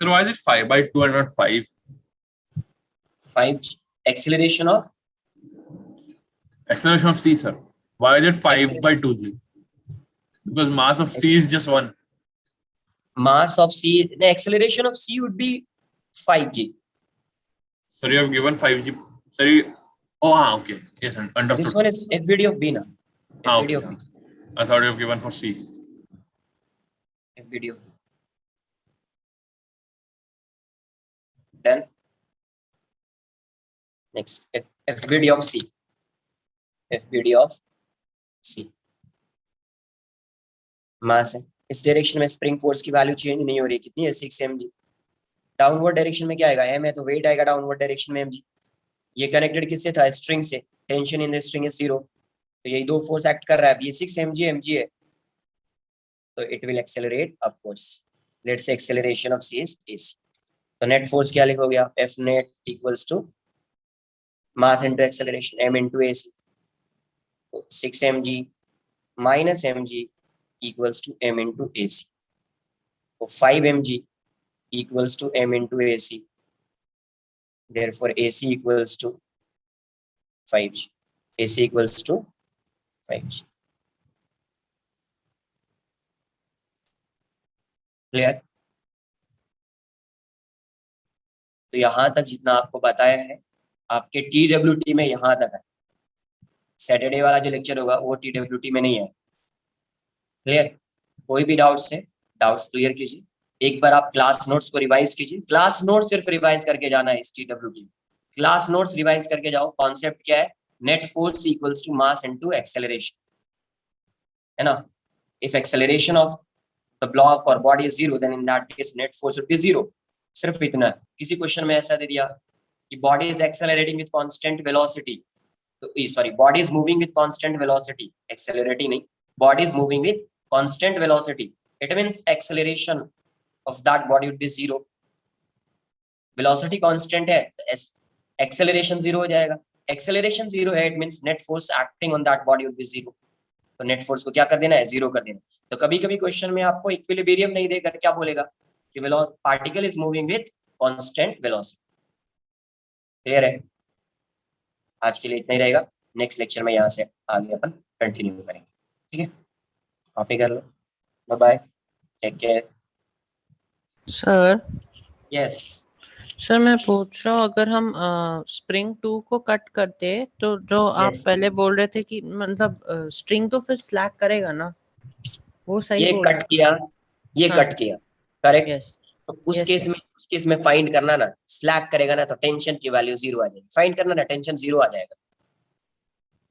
Sir, why is it 5/2 and not 5? 5 acceleration of Acceleration of C, sir. Why is it 5/2 G? Because mass of C is just 1. mass of C. The acceleration of C would be 5g. Sir, you have given 5G. Sir, okay. Yes, understood. This one is FVD of B now. FVD Okay. of B. I thought you have given for C. FVD of B. Then next FVD of C. FVD of C. मास है, इस direction में spring force की value change नहीं हो रही, कितनी है 6 mg. Downward direction में क्या आएगा, m है तो वेट आएगा डाउनवर्ड डायरेक्शन में mg. ये कनेक्टेड किससे था, स्ट्रिंग से. Tension in the string is 0, तो यही दो फोर्स एक्ट कर रहा है. ये 6 mg है, तो it will accelerate upwards. Let's say acceleration of c is ac. तो नेट फोर्स क्या लिखोगे आप, F net equals to mass into acceleration m into ac. तो 6 mg minus mg equals to m into ac. So 5 mg equals to m into ac. Therefore ac equals to 5g. ac equals to 5g. Clear? तो यहां तक जितना आपको बताया है आपके TWT में यहां तक है. सैटरडे वाला जो लेक्चर होगा वो TWT में नहीं है. क्लियर? कोई भी डाउट्स है, डाउट्स क्लियर कीजिए. एक बार आप क्लास नोट्स को रिवाइज कीजिए. क्लास नोट्स सिर्फ रिवाइज करके जाना है इस TWT. क्लास नोट्स रिवाइज करके जाओ. कॉन्सेप्ट क्या है, net force equals to mass into acceleration, है ना. If acceleration of the block और body is 0 then in that case net force would be 0. सिर्फ इतना. किसी क्वेश्चन में ऐसा दे दिया कि body is accelerating with constant velocity, तो sorry body is moving with constant velocity, accelerating नहीं, body is moving with constant velocity, it means acceleration of that body would be 0. velocity constant है, acceleration 0 हो जाएगा. acceleration 0 है, it means net force acting on that body would be 0. तो net force को क्या कर देना है, 0 कर देना. तो कभी कभी क्वेश्चन में आपको इक्विलिब्रियम नहीं देकर क्या बोलेगा कि particle is moving with constant velocity. Clear है? आज के लिए इतना ही रहेगा. नेक्स्ट लेक्चर में यहाँ से आगे अपन कंटिन्यू करेंगे. ठीक है, आप ही कर लो. Bye bye, take care. Sir yes, sir मैं पूछ रहा हूँ, अगर हम स्प्रिंग 2 को कट करते तो जो आप Yes. पहले बोल रहे थे कि मतलब स्ट्रिंग तो फिर स्लैक करेगा ना, वो सही ये बोल कट किया, ये हाँ. कट किया, करेक्ट. यस तो उस Yes, केस yes. में, उस केस में फाइंड करना ना, स्लैक करेगा ना तो टेंशन की वैल्यू 0 आ जाएगी. फाइंड करना ना, टेंशन 0 आ जाएगा.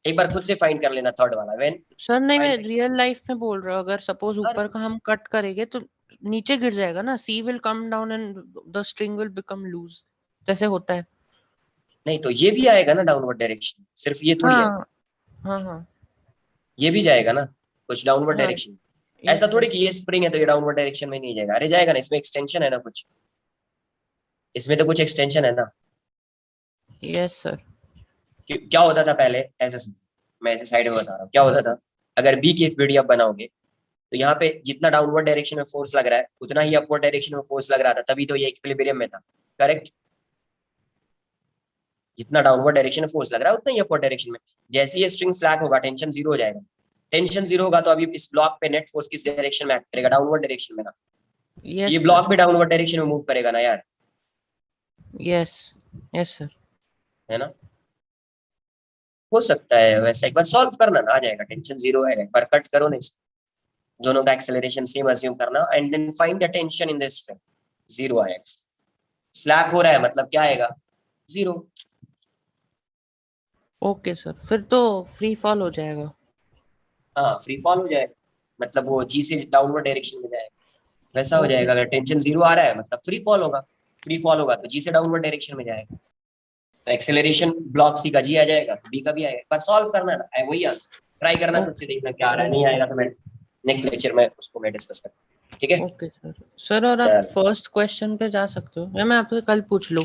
एक बार खुद से फाइंड कर लेना थर्ड वाला. व्हेन सर नहीं, मैं Fine. रियल लाइफ में बोल रहा हूँ. अगर सपोज ऊपर का हम कट करेंगे तो नीचे गिर जाएगा ना, C will come down and the string will become loose, जैसे होता है. नहीं तो ये भी आएगा ना डाउनवर्ड डायरेक्शन, सिर्फ ये थोड़ी है, हाँ हाँ हाँ ये भी जाएगा ना कुछ डाउनवर्ड हाँ. डायरेक्शन. ऐसा थोड़ी कि ये स्प्रिंग है तो ये डाउनवर्ड डायरेक्शन में नहीं जाएगा. अरे जाएगा ना, इसमें एक्सटेंशन है ना कुछ, इसमें तो कुछ एक्सटेंशन है ना. Yes sir. क्या होता था पहले, ऐसे मैं ऐसे साइड में बता रहा हूँ. क्या होता था, अगर बी की एफबीडी आप बनाओगे तो यहाँ पे जितना डाउनवर्ड डायरेक्शन में फोर्स लग रहा है उतना ही अपवर्ड डायरेक्शन में फोर्स लग रहा था, तभी तो ये इक्विलिब्रियम में था. करेक्ट? जितना डाउनवर्ड डायरेक्शन में फोर्स लग रहा है उतना ही अपवर्ड डायरेक्शन में. जैसे ये स्ट्रिंग स्लैक होगा टेंशन 0 हो जाएगा. टेंशन 0 होगा तो अभी इस ब्लॉक पे नेट फोर्स किस डायरेक्शन में एक्ट करेगा, डाउनवर्ड डायरेक्शन में ना. यस ये ब्लॉक भी डाउनवर्ड डायरेक्शन में मूव करेगा ना यार, यस यस सर. है ना. हो सकता है वैसा, एक बार सॉल्व करना ना, आ जाएगा. टेंशन 0 आएगा, एक बार कट करो ना, दोनों का एक्सेलरेशन सेम अज्यूम करना and then find the tension in the string. 0 आएगा. स्लैक हो रहा है मतलब क्या आएगा, 0. ओके सर, फिर तो फ्री फॉल हो जाएगा. हाँ, फ्री फॉल हो जाएगा, मतलब वो जी से डाउनवर्ड डायरेक्शन में जाएगा, वैसा हो Okay. जाएगा. अगर टेंशन 0 आ रहा है मतलब फ्री फॉल होगा, फ्री फॉल होगा तो जी से डाउनवर्ड डायरेक्शन में जाएगा. तो एक्सेलरेशन ब्लॉक सी का जी आ जाएगा, बी का भी आएगा. बस सॉल्व करना ना, वही आंसर. ट्राई करना खुद से, देखना क्या आ रहा है. नहीं आएगा तो मैं नेक्स्ट लेक्चर में उसको मैं डिस्कस करूंगा. ठीक है. Okay sir. सर और आप फर्स्ट क्वेश्चन पे जा सकते हो या मैं आपसे कल पूछ लूं,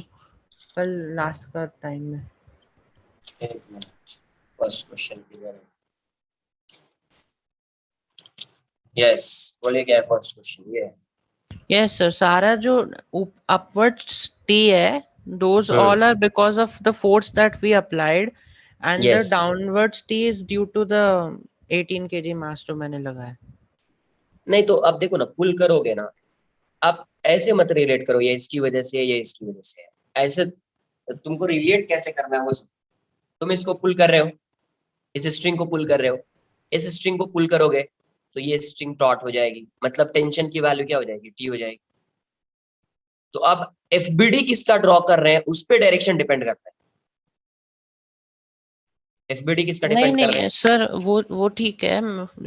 कल लास्ट का टाइम में. फर्स्ट क्वेश्चन क्लियर है. यस, बोलिए क्या है फर्स्ट क्वेश्चन. ये यस सर, सारा जो अपवर्ड टी है, those all are because of the force that we applied, and the Yes. downwards T is due to the 18 kg mass जो मैंने लगाया. नहीं तो अब देखो ना, पुल करोगे ना, आप ऐसे मत रिलेट करो ये इसकी वजह से, ये इसकी वजह से, ऐसे तुमको रिलेट कैसे करना है वो तुम इसको पुल कर रहे हो, इस स्ट्रिंग को पुल कर रहे हो, इस स्ट्रिंग को पुल करोगे तो ये स्ट्रिंग टॉट हो जाएगी, मतलब टेंशन की वैल्यू क्या हो जाएगी, टी हो जाएगी। तो अब एफबीडी किसका ड्रॉ कर रहे हैं उस पे डायरेक्शन डिपेंड करता है। एफबीडी किसका नहीं डिपेंड कर रहे नहीं हैं? सर, वो ठीक है,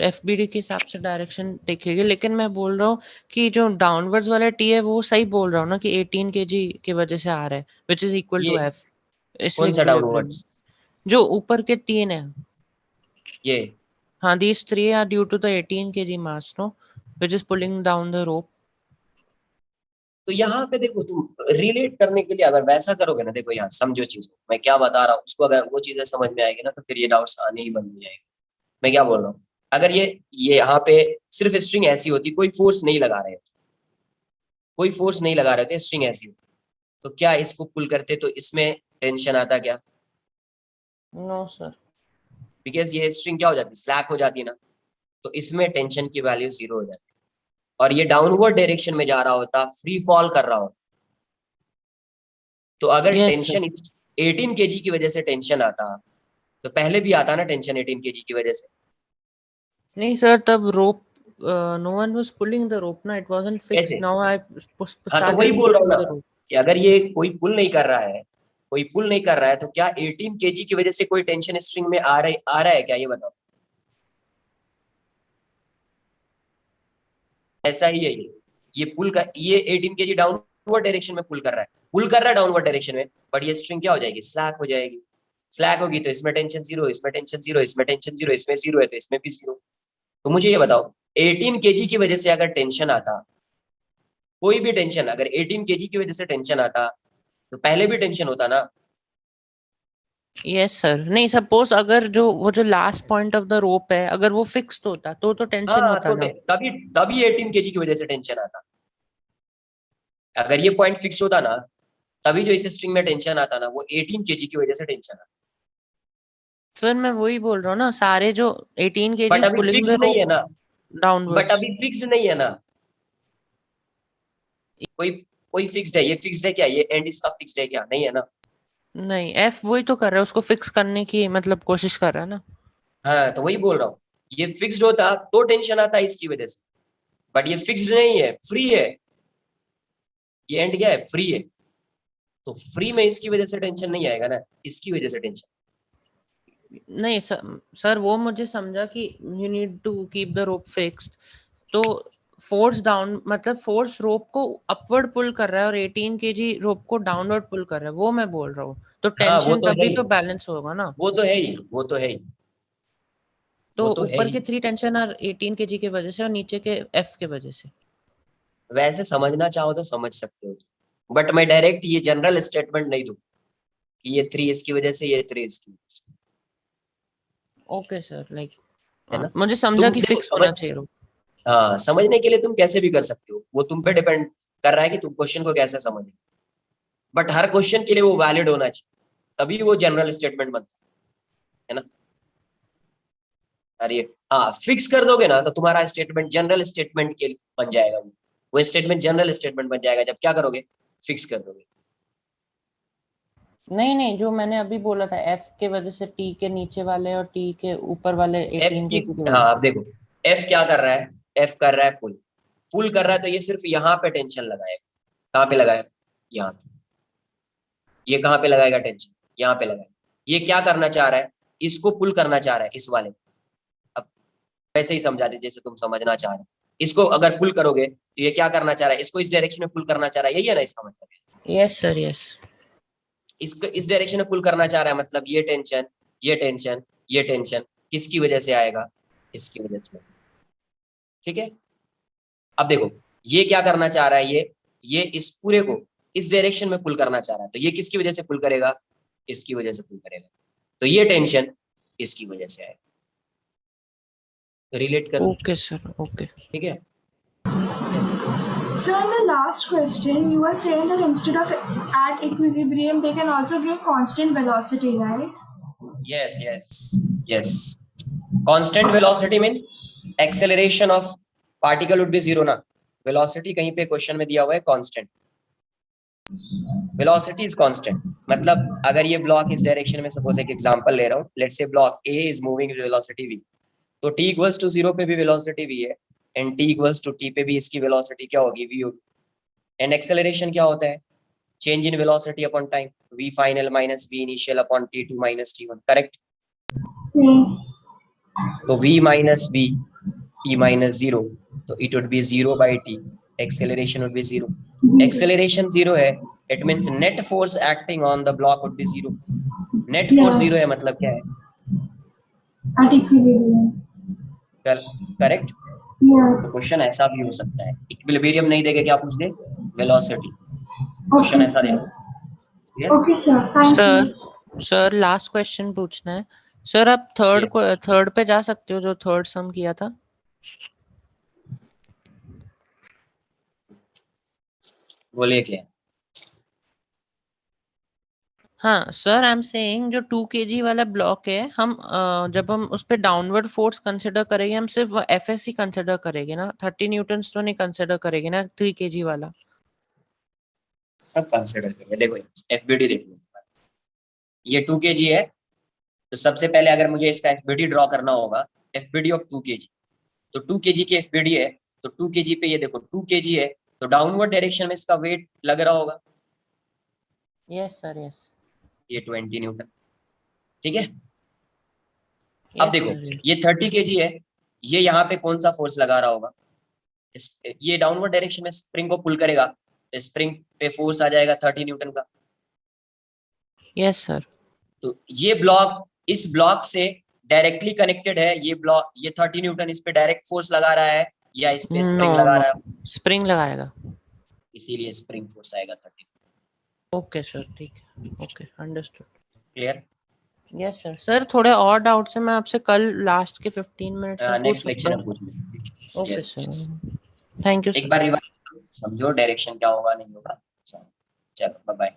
एफबीडी के हिसाब से डायरेक्शन दिखेगी, लेकिन मैं बोल रहा हूँ कि जो डाउनवर्ड्स वाला टी है वो सही बोल रहा हूँ ना, कि 18 kg की वजह से आ रहा है, विच इज इक्वल टू ये एफ, इसलिए कौन सा इक्विलिब्रियम। डाउनवर्ड्स? जो ऊपर के 3 है, ये हाँ, these 3 are due to the 18 kg mass, no, which is pulling down the rope. तो यहाँ पे देखो, तुम रिलेट करने के लिए अगर वैसा करोगे ना, देखो यहाँ समझो चीज को, मैं क्या बता रहा हूँ उसको, अगर वो चीजें समझ में आएगी ना तो फिर ये डाउट्स आने ही बंद हो जाएंगे। मैं क्या बोल रहा हूँ, अगर ये यहाँ पे सिर्फ स्ट्रिंग ऐसी होती, कोई फोर्स नहीं लगा रहे, कोई फोर्स नहीं लगा रहे थे, स्ट्रिंग ऐसी होती, तो क्या इसको पुल करते तो इसमें टेंशन आता क्या? No sir. बिकॉज ये स्ट्रिंग क्या हो जाती, स्लैक हो जाती ना, तो इसमें टेंशन की वैल्यू 0 हो जाती, और ये डाउनवर्ड डायरेक्शन में जा रहा होता, फ्री फॉल कर रहा होता। तो अगर Yes, टेंशन 18 kg की वजह से टेंशन आता, तो पहले भी आता ना टेंशन 18 kg की वजह से। नहीं सर, तब रोप no one was pulling the rope ना, it wasn't fixed. कैसे? Now I हाँ तो वही started बोल रहा हूँ pulling ना, the rope. कि अगर ये कोई पुल नहीं कर रहा है, कोई पुल नहीं कर रहा है, तो क्या 18 kg की वजह से कोई टेंशन स्ट्रिंग में आ रहा है क्या, ये बताओ। ऐसा ही है ये पुल का, ये 18 kg डाउनवर्ड डायरेक्शन में पुल कर रहा है, पुल कर रहा है डाउनवर्ड डायरेक्शन में, बट ये स्ट्रिंग क्या हो जाएगी, स्लैक हो जाएगी। स्लैक होगी तो इसमें टेंशन 0, इसमें टेंशन 0, इसमें टेंशन 0, इसमें 0 है तो इसमें भी 0। तो मुझे ये बताओ, 18 kg की वजह से अगर टेंशन आता, कोई भी टेंशन अगर 18 kg की वजह से टेंशन आता, तो पहले भी टेंशन होता ना। Yes sir. नहीं, सपोज अगर जो वो जो last point of the rope है, अगर वो फिक्स्ड होता तो टेंशन हाँ होता तो ना। तभी 18 kg की वजह से टेंशन आता। अगर ये पॉइंट फिक्स होता ना, तभी जो इस स्ट्रिंग में टेंशन आता ना, वो 18 kg की वजह से टेंशन आता। सर मैं वही बोल रहा हूँ ना, सारे जो 18 kg बट is अभी pulling फिक्स the नहीं है rope ना, downwards. बट अभी फिक्स्ड नहीं है ना, कोई कोई फिक्स्ड है, ये फिक्स्ड है क्या, ये एंड इसका फिक्स्ड है क्या, नहीं है ना। नहीं, एफ वही तो कर रहा है, उसको फिक्स करने की मतलब कोशिश कर रहा है ना। हाँ तो वही बोल रहा हूँ, ये फिक्स्ड होता तो टेंशन आता है इसकी वजह से, बट ये फिक्स्ड नहीं है, फ्री है, ये एंड क्या है, फ्री है, तो फ्री में इसकी वजह से टेंशन नहीं आएगा ना, इसकी वजह से टेंशन। नहीं सर, वो मुझे समझा कि you need to keep the rope fixed, तो फोर्स डाउन मतलब फोर्स रोप को अपवर्ड पुल कर रहा है और 18 kg रोप को डाउनवर्ड पुल कर रहा है, वो मैं बोल रहा हूँ। तो हाँ वो टेंशन तो है तभी ही, तो बैलेंस होगा ना। वो तो है ही, वो तो है ही, तो वो तो है ऊपर ही। के 3 टेंशन और 18 kg की वजह से, और नीचे के एफ के वजह से। वैसे समझना चाहो तो समझ सकते हो, बट मैं डायरेक्ट ये जनरल स्टेटमेंट नहीं दूं कि ये 3 इसकी वजह से, ये 3 इसकी वजह से, ओके सर, लाइक है ना। मुझे समझा तुम कि देखो फिक्स समझ, होना चाहिए रोप। हाँ समझने के लिए तुम कैसे भी कर सकते हो, वो तुम पे डिपेंड कर रहा है कि तुम क्वेश्चन को कैसे समझो, बट हर क्वेश्चन के लिए वो वैलिड होना चाहिए, तभी वो जनरल स्टेटमेंट बनता है ना। अरे हाँ, फिक्स कर दोगे ना तो तुम्हारा स्टेटमेंट जनरल स्टेटमेंट के बन जाएगा, वो स्टेटमेंट जनरल स्टेटमेंट बन जाएगा जब क्या करोगे, फिक्स कर दोगे। नहीं, जो मैंने अभी बोला था, एफ के वजह से टी के नीचे वाले और टी के ऊपर वाले एफ 18 की, kg की हाँ वजह अब देखो, एफ क्या कर रहा है, एफ कर रहा है पुल, पुल कर रहा है तो ये सिर्फ यहाँ पे टेंशन लगाएगा, कहाँ पे लगाएगा, यहाँ पे, ये कहाँ पे लगाएगा टेंशन, यहाँ पे लगाएगा। ये क्या करना चाह रहा है, इसको पुल करना चाह रहा है, इस वाले, अब वैसे ही समझा दे जैसे तुम समझना चाह रहे हो। इसको अगर पुल करोगे तो ये क्या करना चाह रहा है, इसको इस डायरेक्शन में पुल करना चाह रहा है, यही है ना इसका मतलब। से। Yes sir, yes. इसको इस डायरेक्शन में पुल करना चाह रहा है, मतलब ये टेंशन, ये टेंशन, ये टेंशन किसकी वजह से आएगा, इसकी वजह से, ठीक है। अब देखो ये क्या करना चाह रहा है, ये इस पूरे को इस डायरेक्शन में पुल करना चाह रहा है, तो ये किसकी वजह से पुल करेगा, इसकी वजह से पुल करेगा, तो ये टेंशन इसकी वजह से आएगा। तो रिलेट करो, ओके सर, ओके। ठीक है। yes. So in the last question, you were saying that instead of at equilibrium, they can also give constant velocity, right? Yes. Constant velocity means acceleration of particle would be zero ना. Velocity कहीं पे question में दिया हुआ है constant. Velocity is constant. मतलब अगर ये ब्लॉक इस डायरेक्शन में, सपोज एक एग्जांपल ले रहा हूँ, let's say block A is moving with velocity v, तो t equals to 0 पे भी velocity v है, and t equals to t पे भी इसकी velocity क्या होगी, v होगी. And acceleration क्या होता है, change in velocity upon time, v final minus v initial upon t2 minus t1, correct? Yes. तो v minus v t minus 0, तो it would be 0 by t, acceleration would be 0. Acceleration 0 है, it means net force acting on the block would be 0. Net force 0 है, मतलब क्या है, At equilibrium. Correct. Yes. Question ऐसा भी हो सकता है, इक्विलिब्रियम नहीं देगा, क्या पूछ दे, वेलोसिटी. क्वेश्चन Okay, ऐसा sir. They. Okay, sir. Thank sir you. Sir last question पूछना है. सर आप थर्ड पे जा सकते हो, जो थर्ड सम किया था. बोलिए क्या. हाँ सर, आई एम सेइंग जो 2 kg वाला ब्लॉक है, हम जब हम उस पे डाउनवर्ड फोर्स कंसिडर करेंगे, हम सिर्फ एफएससी कंसिडर करेंगे ना, 30 न्यूटन तो नहीं कंसिडर करेंगे ना 3 kg वाला. सब कंसिडर करिए. देखो एफबीडी देख लो, ये 2 kg है, तो सबसे पहले अगर मुझे इसका एफबीडी ड्रॉ करना होगा, एफबीडी ऑफ 2 kg, तो 2 kg की एफबीडी है, तो 2 kg पे ये देखो 2 kg है, तो डाउनवर्ड डायरेक्शन में इसका वेट लग रहा होगा. Yes sir, yes. ये 20 न्यूटन, ठीक है. अब देखो ये 30 kg है, ये यहाँ पे कौन सा फोर्स लगा रहा होगा, ये डाउनवर्ड डायरेक्शन में स्प्रिंग को पुल करेगा, तो स्प्रिंग पे फोर्स आ जाएगा 30 न्यूटन का. Yes sir. तो ये ब्लॉक इस ब्लॉक से डायरेक्टली कनेक्टेड है, ये ब्लॉक, ये 30 न्यूटन इस पे डायरेक्ट फोर्स लगा रहा है या इस पे स्प्रिंग लगा रहा है, स्प्रिंग लगाएगा, इसीलिए स्प्रिंग फोर्स आएगा 30. ओके सर, ठीक है. Okay, understood. Clear. Yes sir. Sir थोड़े और डाउट्स है, मैं आपसे कल लास्ट के 15 मिनट में पूछ नेक्स्ट सकता लेक्चर हूँ. में पूछ. ओके सर, थैंक यू एक बार रिवाइज समझो डायरेक्शन क्या होगा नहीं होगा. चलो बाय बाय.